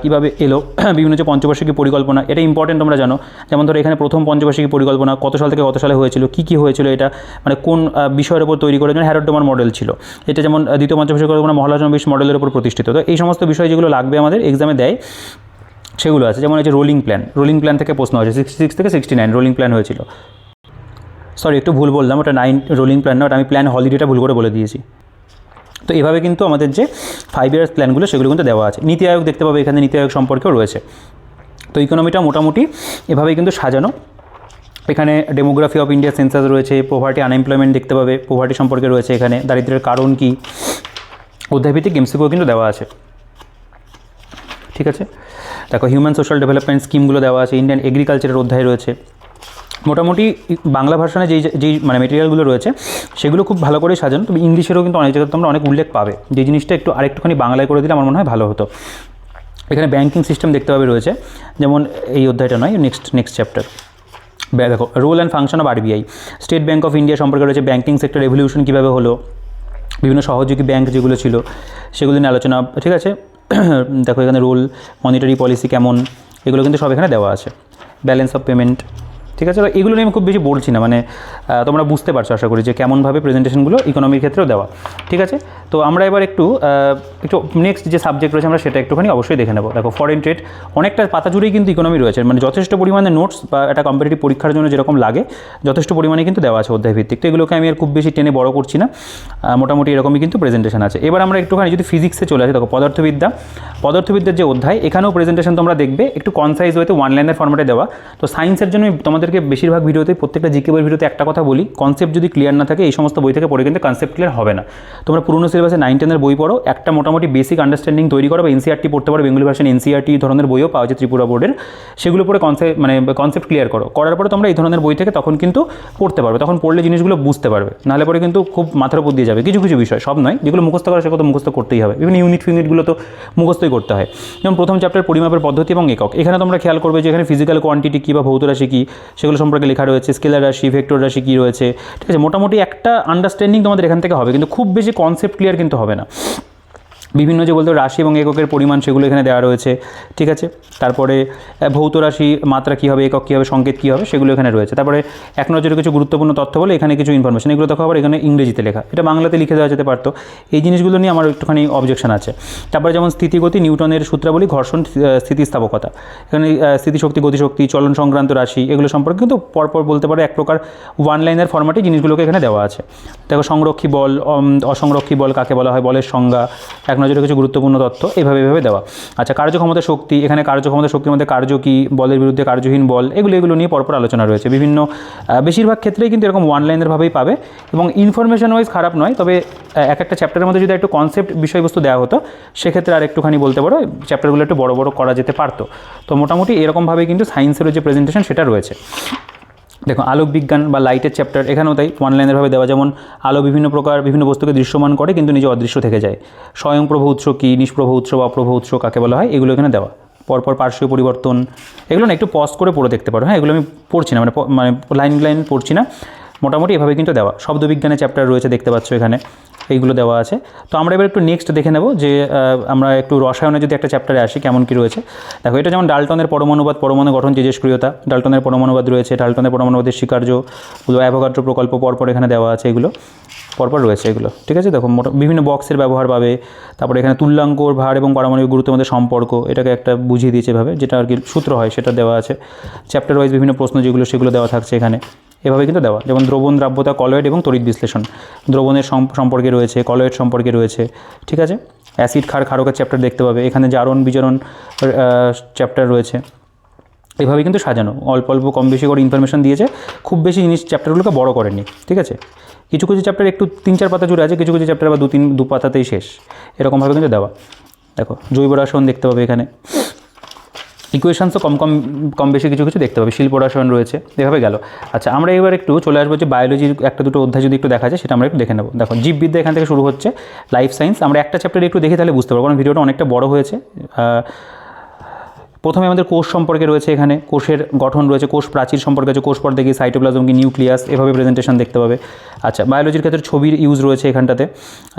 কীভাবে এলো, বিভিন্ন যে পঞ্চবার্ষিকী পরিকল্পনা, এটা ইম্পর্টেন্ট তোমরা জানো। যেমন ধরো এখানে প্রথম পঞ্চবার্ষিকী পরিকল্পনা কত সাল থেকে কত সালে হয়েছিল, কী হয়েছিল, এটা মানে কোন বিষয়ের উপর তৈরি করে, যেমন হ্যারড ডোমার মডেল ছিল, এটা যেমন দ্বিতীয় পঞ্চবার্ষিকী পরিকল্পনা মহলাজনবিশ মডেলের উপর প্রতিষ্ঠিত। তো এই সমস্ত বিষয় যেগুলো লাগবে আমাদের এক্সামে দেয় সেগুলো আছে। যেমন এই যে রোলিং প্ল্যান থেকে প্রশ্ন হয়েছে, 66 থেকে 69 রোলিং প্ল্যান হয়েছিল। সরি, একটু ভুল বললাম, ওটা 9 রোলিং প্ল্যান না, ওটা আমি প্ল্যান হলিডেটা ভুল করে বলে দিয়েছি। তো এভাবে কিন্তু আমাদের যে 5 ইয়ার্স প্ল্যানগুলো সেগুলো কিন্তু দেওয়া আছে। নীতি আয়োগ দেখতে পাবে এখানে, নীতি আয়োগ সম্পর্কেও রয়েছে। তো ইকোনমিটা মোটামুটি এভাবেই কিন্তু সাজানো। এখানে ডেমোগ্রাফি অফ ইন্ডিয়া সেন্সাস রয়েছে, পোভার্টি আনএমপ্লয়মেন্ট দেখতে পাবে, পোভার্টি সম্পর্কে রয়েছে এখানে, দারিদ্র্যের কারণ কী, অধ্যায়ভিত্তিক এমসিকিউ কিন্তু দেওয়া আছে, ঠিক আছে। দেখো হিউম্যান সোশ্যাল ডেভেলপমেন্ট স্কিমগুলো দেওয়া আছে, ইন্ডিয়ান এগ্রিকালচারের অধ্যায় রয়েছে। মোটামুটি বাংলা ভার্সনে যেই মানে মেটেরিয়ালগুলো রয়েছে সেগুলো খুব ভালো করে সাজানো। তবে ইংলিশেরও কিন্তু অনেক জায়গায় তোমরা অনেক উল্লেখ পাবে, যে জিনিসটা একটু আরেকটুখানি বাংলায় করে দিলে আমার মনে হয় ভালো হতো। এখানে ব্যাঙ্কিং সিস্টেম দেখতে পাবে রয়েছে, যেমন এই অধ্যায়টা নয়, নেক্সট চ্যাপ্টার। দেখো role and function of RBI, State Bank of India সম্পর্কে রয়েছে, ব্যাঙ্কিং সেক্টর এভলিউশন কীভাবে হলো, বিভিন্ন সহযোগী ব্যাঙ্ক যেগুলো ছিল সেগুলো নিয়ে আলোচনা, ঠিক আছে। দেখো এখানে রোল, মনিটারি পলিসি কেমন, এগুলো কিন্তু সব এখানে দেওয়া আছে। ব্যালেন্স অফ পেমেন্ট, ঠিক আছে। তো এগুলো নিয়ে আমি খুব বেশি বলছি না, মানে তোমরা বুঝতে পারছো আশা করি যে কেমনভাবে প্রেজেন্টেশনগুলো ইকোনমির ক্ষেত্রেও দেওয়া, ঠিক আছে। তো আমরা এবার একটু নেক্সট যে সাবজেক্ট রয়েছে আমরা সেটা একটুখানি অবশ্যই দেখে নেবো। দেখো ফরেন ট্রেড অনেকটা পাতা জুড়েই কিন্তু ইকোনমি রয়েছে, মানে যথেষ্ট পরিমাণে নোটস বা একটা কম্পিটিটিভ পরীক্ষার জন্য যেরকম লাগে যথেষ্ট পরিমাণে কিন্তু দেওয়া আছে অধ্যায় ভিত্তিক। তো এগুলোকে আমি আর খুব বেশি টেনে বড় করছি না, মোটামুটি এরকমই কিন্তু প্রেজেন্টেশন আছে। এবার আমরা একটুখানি যদি ফিজিক্সে চলে আসি, দেখো পদার্থবিদ্যার যে অধ্যায় এখানেও প্রেজেন্টেশন তোমরা দেখবে একটু কনসাইজ ওয়েতে ওয়ান লাইনের ফর্মেটে দেওয়া। তো সায়েন্সের জন্য তোমাদেরকে বেশিরভাগ ভিডিওতে প্রত্যেকটা জিকে বইয়ের ভিডিওতে একটা কথা বলি, কনসেপ্ট যদি ক্লিয়ার না থাকে এই সমস্ত বই থেকে পড়ে কিন্তু কনসেপ্ট ক্লিয়ার হবে না। তোমরা পুরনো সিলেবাসে 9-10 বই পড়ো, একটা মোটামুটি বেসিক আন্ডারস্ট্যান্ডিং তৈরি করো, বা এনসিআরটি পড়তে পারো, বেঙ্গলি ভার্সন এনসিআরটি ধরনের বইও পাওয়া যায় ত্রিপুরা বোর্ডের, সেগুলো পড়ে কনসেপ্ট ক্লিয়ার করার পরে তোমরা এই ধরনের বই থেকে তখন কিন্তু পড়তে পারবে, তখন পড়লে জিনিসগুলো বুঝতে পারবে, নাহলে পরে কিন্তু খুব মাথার উপর দিয়ে যাবে কিছু কিছু বিষয়, সব নয়, যেগুলো মুখস্থ করা সেগুলো তো মুখস্থ করতেই হবে, বিভিন্ন ইউনিটগুলো তো মুখস্থই করতে হয়। যেমন প্রথম চ্যাপ্টার পরিমাপের পদ্ধতি এবং একক, এখানে তোমরা খেয়াল করবে যে এখানে ফিজিক্যাল কোয়ান্টিটি কী বা ভৌত রাশি কী সেগুলো সম্পর্কে লেখা রয়েছে, স্কেলার রাশি, ভেক্টর রাশি কী রয়েছে, ঠিক আছে। মোটামুটি একটা আন্ডারস্ট্যান্ডিং তোমাদের এখান থেকে হবে, কিন্তু খুব বেশি কনসেপ্ট ক্লিয়ার কিন্তু হবে না। বিভিন্ন যে বলতে রাশি এবং এককের পরিমাণ সেগুলো এখানে দেওয়া রয়েছে, ঠিক আছে। তারপরে ভৌত রাশি মাত্রা কী হবে, একক কী হবে, সংকেত কী হবে সেগুলো এখানে রয়েছে। তারপরে এক নজরে কিছু গুরুত্বপূর্ণ তথ্য বলে এখানে কিছু ইনফরমেশন, এগুলো তো খবর এখানে ইংরেজিতে লেখা, এটা বাংলাতে লিখে দেওয়া যেতে পারতো, এই জিনিসগুলো নিয়ে আমার একটুখানি অবজেকশন আছে। তারপরে যেমন স্থিতিগতি, নিউটনের সূত্রাবলী, ঘর্ষণ, স্থিতিস্থাপকতা, এখানে স্থিতিশক্তি, গতিশক্তি, চলন সংক্রান্ত রাশি এগুলো সম্পর্কে কিন্তু পরপর বলতে পারে এক প্রকার ওয়ান লাইনের ফরম্যাটে জিনিসগুলোকে এখানে দেওয়া আছে। দেখো সংরক্ষী বল, অসংরক্ষী বল কাকে বলা হয়, বলের সংজ্ঞা, এক নজরে কিছু গুরুত্বপূর্ণ তথ্য এভাবে দেওয়া। আচ্ছা কার্যক্ষমতা শক্তি, এখানে কার্যক্ষমতা শক্তির মধ্যে কার্য কী, বলের বিরুদ্ধে কার্যহীন বল, এগুলো নিয়ে পরপর আলোচনা রয়েছে। বিভিন্ন বেশিরভাগ ক্ষেত্রেই কিন্তু এরকম ওয়ান লাইনের ভাবেই পাবে, এবং ইনফরমেশন ওয়াইজ খারাপ নয়, তবে এক একটা চ্যাপ্টারের মধ্যে যদি একটু কনসেপ্ট বিষয়বস্তু দেওয়া হতো সেক্ষেত্রে আর একটুখানি বলতে পারো চ্যাপ্টারগুলো একটু বড় বড় করা যেতে পারতো। তো মোটামুটি এরকমভাবেই কিন্তু সায়েন্সেরও যে প্রেজেন্টেশন সেটা রয়েছে। দেখো আলোক বিজ্ঞান বা লাইটের চ্যাপ্টার, এখানেও তাই ওয়ান লাইনের ভাবে দেওয়া, যেমন আলো বিভিন্ন বস্তুকে দৃশ্যমান করে কিন্তু নিজে অদৃশ্য থেকে যায়, স্বয়ংপ্রভ উৎস কী, নিষ্প্রভ উৎস বা অপ্রভ উৎস কাকে বলা হয়, এগুলো এখানে দেওয়া। পরপর পার্শ্বীয় পরিবর্তন, এগুলো না একটু পজ করে পড়ে দেখতে পারো, হ্যাঁ এগুলো আমি পড়ছি না, মানে লাইন পড়ছি না, মোটামুটি এভাবে কিন্তু দেওয়া। শব্দবিজ্ঞানের চ্যাপ্টার রয়েছে দেখতে পাচ্ছ এখানে, এইগুলো দেওয়া আছে। তো আমরা এবার একটু নেক্সট দেখে নেব যে আমরা একটু রসায়নে যদি একটা চ্যাপ্টারে আসি কেমন কী রয়েছে। দেখো এটা যেমন ডাল্টনের পরমাণুবাদ, পরমাণু গঠন, তেজস্ক্রিয়তা, ডাল্টনের পরমাণুবাদ রয়েছে, ডাল্টনের পরমাণুবাদের স্বীকার্য, অ্যাভোগাড্রো প্রকল্প পরপর এখানে দেওয়া আছে, এগুলো পরপর রয়েছে এগুলো, ঠিক আছে। দেখো বিভিন্ন বক্সের ব্যবহার পাবে, তারপরে এখানে তুল্যাঙ্কর ভার এবং পারমাণবিক গুরুত্বের মধ্যে সম্পর্ক, এটাকে একটা বুঝিয়ে দিয়েছে এভাবে, যেটা আর কি সূত্র হয় সেটা দেওয়া আছে। চ্যাপ্টার ওয়াইজ বিভিন্ন প্রশ্ন সেগুলো দেওয়া থাকছে এখানে, এভাবে কিন্তু দেওয়া। যেমন দ্রবণ, দ্রাব্যতা, কলয়েড এবং তড়িৎ বিশ্লেষণ, দ্রবণের সম্পর্কে রয়েছে, কলয়েড সম্পর্কে রয়েছে, ঠিক আছে। অ্যাসিড ক্ষারকের চ্যাপ্টার দেখতে পাবে, এখানে জারণ বিজারণ চ্যাপ্টার রয়েছে, এভাবে কিন্তু সাজানো, অল্প কম বেশি করে ইনফরমেশন দিয়েছে, খুব বেশি জিনিস চ্যাপ্টারগুলোকে বড় করেনি, ঠিক আছে। কিছু চ্যাপ্টার একটু 3-4 পাতা জুড়ে আছে, কিছু চ্যাপ্টার বা 2 পাতাতেই শেষ, এরকমভাবে কিন্তু দেওয়া। দেখো জৈব রসায়ন দেখতে পাবে এখানে, ইকুয়েশনসও কম বেশি কিছু দেখতে পাবে, শিল্প রসায়ন রয়েছে, এভাবে গেল। আচ্ছা আমরা এবার একটু চলে আসবো যে বায়োলজির একটা দুটো অধ্যায় যদি একটু দেখা যায় সেটা আমরা একটু দেখে নেব। দেখো জীববিদ্যা এখান থেকে শুরু হচ্ছে, লাইফ সায়েন্স, আমরা একটা চ্যাপ্টারে একটু দেখে তাহলে বুঝতে পারবো, কারণ ভিডিওটা অনেকটা বড় হয়েছে। প্রথমে আমাদের কোষ সম্পর্কে রয়েছে, এখানে কোষের গঠন রয়েছে, কোষ প্রাচীর সম্পর্কে আছে, কোষ পর্দা কি, সাইটোপ্লাজম কি, নিউক্লিয়াস, এভাবে প্রেজেন্টেশন দেখতে পাবে। আচ্ছা বায়োলজির ক্ষেত্রে ছবির ইউজ রয়েছে এখানটাতে,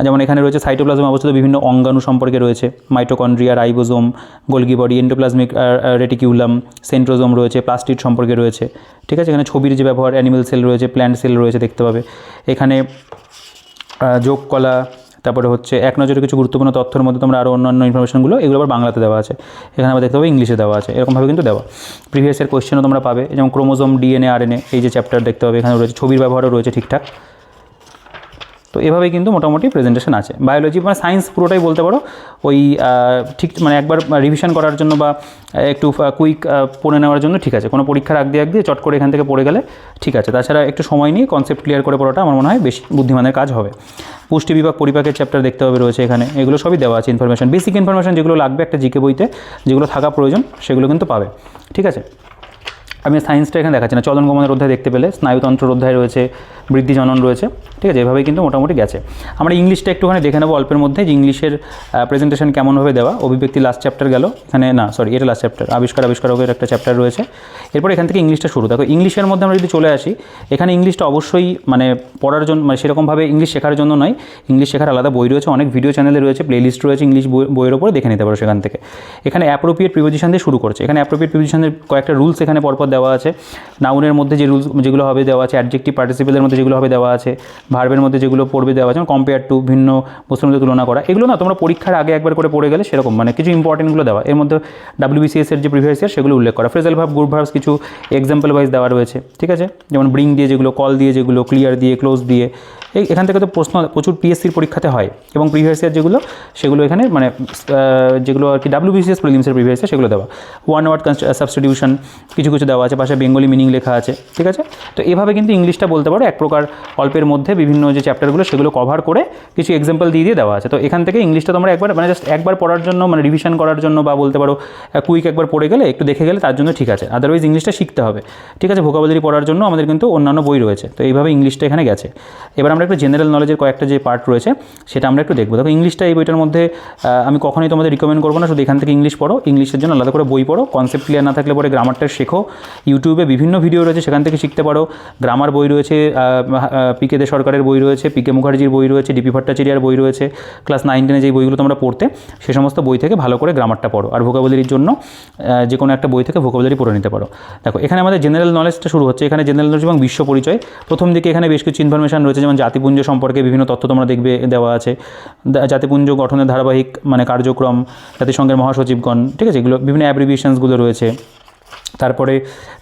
যেমন এখানে রয়েছে সাইটোপ্লাজম অবস্থিত বিভিন্ন অঙ্গাণু সম্পর্কে রয়েছে, mitochondria, ribosome, Golgi body, endoplasmic reticulum, centrosome রয়েছে, প্লাস্টিড সম্পর্কে রয়েছে, ঠিক আছে। এখানে ছবির যে ব্যবহার, অ্যানিমেল সেল রয়েছে, প্ল্যান্ট সেল রয়েছে দেখতে পাবে। এখানে যোগ কলা, তারপরে হচ্ছে এক নজরে কিছু গুরুত্বপূর্ণ তথ্যের মধ্যে তোমরা আরও অন্যান্য ইনফরমেশনগুলো এগুলো আবার বাংলাতে দেওয়া আছে, এখানে আবার দেখতে পাবে ইংলিশে দেওয়া আছে, এরকমভাবে কিন্তু দেওয়া। প্রিভিয়াসের কোয়েশ্চেনও তোমরা পাবে, যেমন ক্রোমোজোম, ডিএনএ, আরএনএ, এই যে চ্যাপ্টার দেখতে পাবে এখানে রয়েছে, ছবির ব্যবহারও রয়েছে ঠিকঠাক। তো এভাবেই কিন্তু মোটামুটি প্রেজেন্টেশন আছে। বায়োলজি মানে সায়েন্স পুরোটাই বলতে পারো ওই ঠিক মানে একবার রিভিশন করার জন্য বা একটু কুইক পড়ে নেওয়ার জন্য ঠিক আছে, কোনো পরীক্ষার আগ দিয়ে চট করে এখান থেকে পড়ে গেলে ঠিক আছে, তাছাড়া একটু সময় নিয়ে কনসেপ্ট ক্লিয়ার করে পড়াটা আমার মনে হয় বেশি বুদ্ধিমানের কাজ হবে। পুষ্টি বিভাগ, পরিপাকের চ্যাপ্টার দেখতে হবে রয়েছে এখানে, এগুলো সবই দেওয়া আছে ইনফরমেশন, বেসিক ইনফরমেশন যেগুলো লাগবে একটা জিকে বইতে, যেগুলো থাকা প্রয়োজন সেগুলো কিন্তু পাবে, ঠিক আছে। আমি সায়েন্সটা এখানে দেখাচ্ছি না, চলন গমনের অধ্যায় দেখতে পেলে, স্নায়ুতন্ত্রের অধ্যায় রয়েছে, বৃদ্ধি জনন রয়েছে, ঠিক আছে, এভাবেই কিন্তু মোটামুটি গেছে। আমরা ইংলিশটা একটুখানি দেখে নেবো অল্পের মধ্যে, যে ইংলিশের প্রেজেন্টেশন কেমনভাবে দেওয়া। অভিব্যক্তি লাস্ট চ্যাপ্টার গেল, এখানে না সরি এটা লাস্ট চ্যাপ্টার, আবিষ্কারকের একটা চ্যাপ্টার রয়েছে, এরপর এখান থেকে ইংলিশটা শুরু। দেখো ইংলিশের মধ্যে আমরা যদি চলে আসি, এখানে ইংলিশটা অবশ্যই মানে পড়ার জন্য, মানে সেরকমভাবে ইংলিশ শেখার জন্য নয়, ইংলিশ শেখার আলাদা বই রয়েছে, অনেক ভিডিও চ্যানেলে রয়েছে, প্লেলিস্ট রয়েছে ইংলিশ বইয়ের ওপরে দেখে নিতে পারো সেখান থেকে। এখানে অ্যাপ্রোপ্রিয়েট প্রিপোজিশন দিয়ে শুরু করছে, এখানে অ্যাপ্রোপ্রিয়েট প্রিপোজিশনের কয়েকটা রুলস এখানে পরপর দেওয়া আছে, নাউনের মধ্যে যে রুলস যেগুলো হবে দেওয়া আছে, অ্যাডজেক্টিভ পার্টিসিপেলের মধ্যে যেগুলো হবে দেওয়া আছে, ভার্বের মধ্যে যেগুলো পড়বে দেওয়া আছে, কম্পেয়ার টু ভিন্ন বস্তুর মধ্যে তুলনা করা, এগুলো না তোমরা পরীক্ষার আগে একবার করে পড়ে গেলে সেরকম মানে কিছু ইম্পর্টেন্টগুলো দেওয়া, এর মধ্যে WBCS এর যে প্রিভিয়াস ইয়ার সেগুলো উল্লেখ করা, ফ্রেজাল ভার্ব, গুড ভার্বস কিছু এক্সাম্পল ওয়াইজ দেওয়া রয়েছে, ঠিক আছে, যেমন ব্রিং দিয়ে যেগুলো, কল দিয়ে যেগুলো, ক্লিয়ার দিয়ে, ক্লোজ দিয়ে, এখান থেকে তো প্রশ্ন প্রচুর PSCর পরীক্ষাতে হয়, এবং প্রিভিয়াস ইয়ার যেগুলো সেগুলো এখানে মানে যেগুলো আর কি WBCS প্রিলিমসের প্রিভিয়াস ইয়ার সেগুলো দেওয়া, ওয়ান ওয়ার্ড সাবস্টিটিউশন কিছু কিছু দেওয়া আছে, পাশে বেঙ্গলি মিনিং লেখা আছে, ঠিক আছে। তো এভাবে কিন্তু ইংলিশটা বলতে পারো এক প্রকার অল্পের মধ্যে বিভিন্ন যে চ্যাপ্টারগুলো সেগুলো কভার করে কিছু এক্সাম্পল দিয়ে দেওয়া আছে। তো এখান থেকে ইংলিশটা তোমরা একবার মানে জাস্ট একবার পড়ার জন্য মানে রিভিশন করার জন্য বা বলতে পারো কুইক একবার পড়ে গেলে একটু দেখে গেলে তার জন্য ঠিক আছে, আদারওয়াইজ ইংলিশটা শিখতে হবে, ঠিক আছে। ভোকাবুলারি পড়ার জন্য আমাদের কিন্তু অন্যান্য বই রয়েছে, তো এইভাবে ইংলিশটা এখানে গেছে। এবার আমরা একটু জেনারেল নলেজের কয়েকটা যে পার্ট রয়েছে সেটা আমরা একটু দেখবো। দেখো ইংলিশটা এই বইটার মধ্যে আমি কখনোই তোমাদের রিকমেন্ড করবো না শুধু এখান থেকে ইংলিশ পড়ো, ইংলিশের জন্য আলাদা করে বই পড়ো, কনসেপ্ট ক্লিয়ার না থাকলে পরে গ্রামারটা শেখো, ইউটিউবে বিভিন্ন ভিডিও রয়েছে সেখান থেকে শিখতে পারো, গ্রামার বই রয়েছে, PK দে সরকারের বই রয়েছে, PK মুখার্জির বই রয়েছে, DP ভট্টাচার্যের বই রয়েছে, ক্লাস 9-10 যে বইগুলো তোমরা পড়তে সে সমস্ত বই থেকে ভালো করে গ্রামারটা পড়ো, আর ভোকাবুলারির জন্য যে কোনো একটা বই থেকে ভোকাবুলারি পড়ে নিতে পারো। দেখো এখানে আমাদের জেনারেল নলেজটা শুরু হচ্ছে, এখানে জেনারেল নলেজ এবং বিশ্ব পরিচয় প্রথম দিকে এখানে বেশ কিছু ইনফরমেশন রয়েছে, যেমন জাতিপুঞ্জ সম্পর্কে বিভিন্ন তথ্য তোমরা দেখবে দেওয়া আছে, জাতিপুঞ্জ গঠনের ধারাবাহিক মানে কার্যক্রম, জাতিসংঘের মহাসচিবগণ, ঠিক আছে, এগুলো বিভিন্ন অ্যাব্রিভিয়েশনসগুলো রয়েছে। তারপরে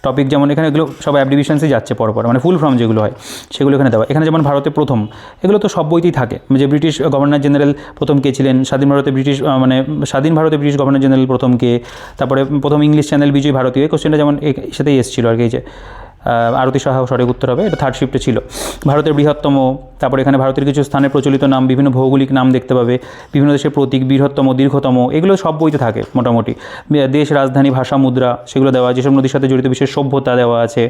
টপিক যেমন এখানে এগুলো সব অ্যাব্রিভিয়েশনসই যাচ্ছে পরপর, মানে ফুল ফর্ম যেগুলো হয় সেগুলো এখানে দেওয়া। এখানে যেমন ভারতে প্রথম, এগুলো তো সব বইতেই থাকে, যে ব্রিটিশ গভর্নর জেনারেল প্রথম কে ছিলেন, স্বাধীন ভারতে ব্রিটিশ ব্রিটিশ গভর্নর জেনারেল প্রথম কে, তারপরে প্রথম ইংলিশ চ্যানেল বিজয় ভারতীয়, এই কোশ্চেনটা যেমন সাথেই এসেছিলো আর কি, এই যে আরতি সাহা সঠিক উত্তর হবে, এটা থার্ড শিফটে ছিল। ভারতের বৃহত্তম, তারপরে এখানে ভারতের কিছু স্থানের প্রচলিত নাম, বিভিন্ন ভৌগোলিক নাম দেখতে পাবে, বিভিন্ন দেশের প্রতীক, বৃহত্তম, দীর্ঘতম, এগুলো সব বইতে থাকে মোটামুটি। দেশ, রাজধানী, ভাষা, মুদ্রা সেগুলো দেওয়া, যেসব নদীর সাথে জড়িত বিশেষ সভ্যতা দেওয়া আছে,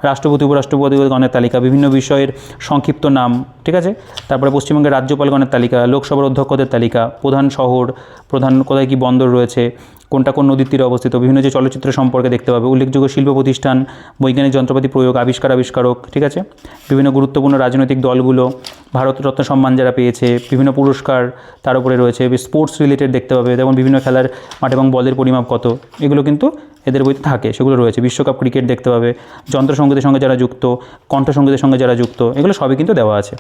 রাষ্ট্রপতি, উপরাষ্ট্রপতিগণের তালিকা, বিভিন্ন বিষয়ের সংক্ষিপ্ত নাম, ঠিক আছে। তারপরে পশ্চিমবঙ্গের রাজ্যপালগণের তালিকা, লোকসভার অধ্যক্ষদের তালিকা, প্রধান শহর, প্রধান কোথায় কী বন্দর রয়েছে, কোনটা কোন নদীর তীরে অবস্থিত, বিভিন্ন যে চলচ্চিত্র সম্পর্কে দেখতে পাবে, উল্লেখযোগ্য শিল্প প্রতিষ্ঠান, বৈজ্ঞানিক যন্ত্রপাতি প্রয়োগ, আবিষ্কারক, ঠিক আছে, বিভিন্ন গুরুত্বপূর্ণ রাজনৈতিক দলগুলো, ভারতরত্ন সম্মান যারা পেয়েছে, বিভিন্ন পুরস্কার তার উপরে রয়েছে, স্পোর্টস রিলেটেড দেখতে পাবে, যেমন বিভিন্ন খেলার মাঠ এবং বলের পরিমাপ কত, এগুলো কিন্তু এদের বইতে থাকে, সেগুলো রয়েছে। বিশ্বকাপ ক্রিকেট দেখতে পাবে, যন্ত্রসঙ্গীতের সঙ্গে যারা যুক্ত, কণ্ঠসঙ্গীতের সঙ্গে যারা যুক্ত, এগুলো সবই কিন্তু দেওয়া আছে।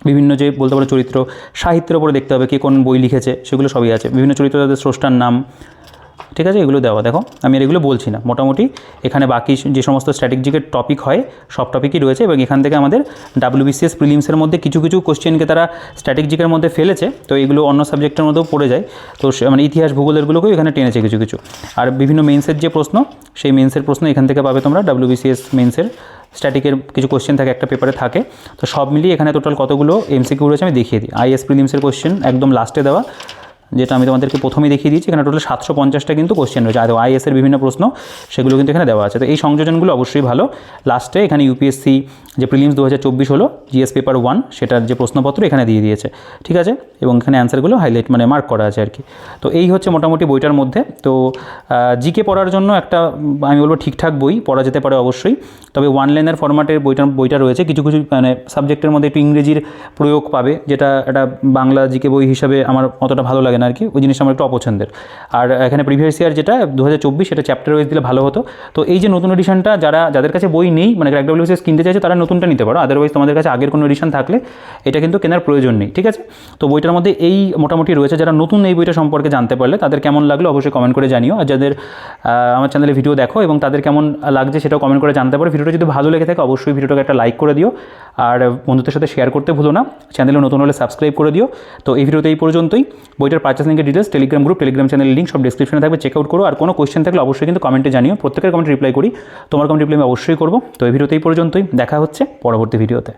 বিভিন্ন যে বলতে পারো চরিত্র, সাহিত্যের উপরে দেখতে হবে কে কোন বই লিখেছে, সেগুলো সবই আছে। বিভিন্ন চরিত্র তাদের স্রষ্টার নাম, ঠিক আছে, এগুলো দেওয়া। দেখো আমি আর এগুলো বলছি না, মোটামুটি এখানে বাকি যে সমস্ত স্ট্র্যাটেজিকের টপিক হয় সব টপিকই রয়েছে, এবং এখান থেকে আমাদের WBCS প্রিলিমসের মধ্যে কিছু কিছু কোশ্চেনকে তারা স্ট্র্যাটেজিকের মধ্যে ফেলেছে, তো এগুলো অন্য সাবজেক্টের মধ্যেও পড়ে যায়, তো মানে ইতিহাস ভূগোলেরগুলোকেও এখানে টেনেছে কিছু কিছু। আর বিভিন্ন মেন্সের যে প্রশ্ন, সেই মেন্সের প্রশ্ন এখান থেকে পাবে তোমরা, WBCS মেন্সের স্ট্যাটিকের কিছু কোশ্চেন থাকে একটা পেপারে থাকে, তো সব মিলিয়ে এখানে টোটাল কতগুলো MCQ রয়েছে আমি দেখিয়ে দিই। IAS প্রিলিমসের কোশ্চেন একদম লাস্টে দেওয়া, যেটা আমি তোমাদেরকে প্রথমেই দেখিয়ে দিয়েছি, এখানে টোটাল 750টা কিন্তু কোশ্চেন রয়েছে, আর IAS-এর বিভিন্ন প্রশ্ন সেগুলো কিন্তু এখানে দেওয়া আছে। তো এই সংযোজনগুলো অবশ্যই ভালো। লাস্টে এখানে UPSC যে প্রিলিমস 2024 হলো GS পেপার 1 সেটার যে প্রশ্নপত্র এখানে দিয়ে দিয়েছে, ঠিক আছে, এবং এখানে অ্যান্সারগুলো হাইলাইট মানে মার্ক করা আছে আর কি। তো এই হচ্ছে মোটামুটি বইটার মধ্যে। তো জিকে পড়ার জন্য একটা আমি বলবো ঠিকঠাক বই, পড়া যেতে পারে অবশ্যই, তবে ওয়ান লাইনার ফরম্যাটের বইটা রয়েছে, কিছু কিছু মানে সাবজেক্টের মধ্যে একটু ইংরেজির প্রয়োগ পাবে, যেটা একটা বাংলা জিকে বই হিসাবে আমার অতটা ভালো লাগে না আর কি, ওই জিনিসটা আমার একটু অপছন্দের। আর এখানে প্রিভিয়াস ইয়ার যেটা 2024 সেটা চ্যাপ্টার ওয়াইজ দিলে ভালো হতো। তো এই যে নতুন এডিশনটা যাদের কাছে বই নেই, মানে ক্র্যাক WBCS কিনতে চাইছে, তারা নতুনটা নিতে পারো, আদারওয়াইজ তোমাদের কাছে আগের কোনো এডিশন থাকলে এটা কিন্তু কেনার প্রয়োজন নেই, ঠিক আছে। তো বইটার মধ্যে এই মোটামুটি রয়েছে, যারা নতুন এই বইটা সম্পর্কে জানতে পারলে তাদের কেমন লাগলো অবশ্যই কমেন্ট করে জানিও, আর যাদের আমার চ্যানেলে ভিডিও দেখো এবং তাদের কেমন লাগছে সেটাও কমেন্ট করে জানতে পারো। ভিডিওটা যদি ভালো লেগে থাকে অবশ্যই ভিডিওটাকে একটা লাইক করে দিও, আর বন্ধুদের সাথে শেয়ার করতে ভুলো না, চ্যানেলে নতুন হলে সাবস্ক্রাইব করে দিও। তো এই ভিডিওতে এই পর্যন্তই। বইটার পারচেস লিঙ্কের ডিটেলস, টেলিগ্রাম গ্রুপ, টেলিগ্রাম চ্যানেলের লিঙ্ক সব ডিসক্রিপশনে থাকবে, চেক আউট করো। আর কোনো কোয়েশ্চেন থাকলে অবশ্যই কিন্তু কমেন্টে জানিও, প্রত্যেকের কমেন্ট রিপ্লাই করি, তোমার কমেন্ট রিপ্লাই আমি অবশ্যই করবো। তো এই ভিডিওতে এই পর্যন্তই, দেখা হচ্ছে পরবর্তী ভিডিওতে।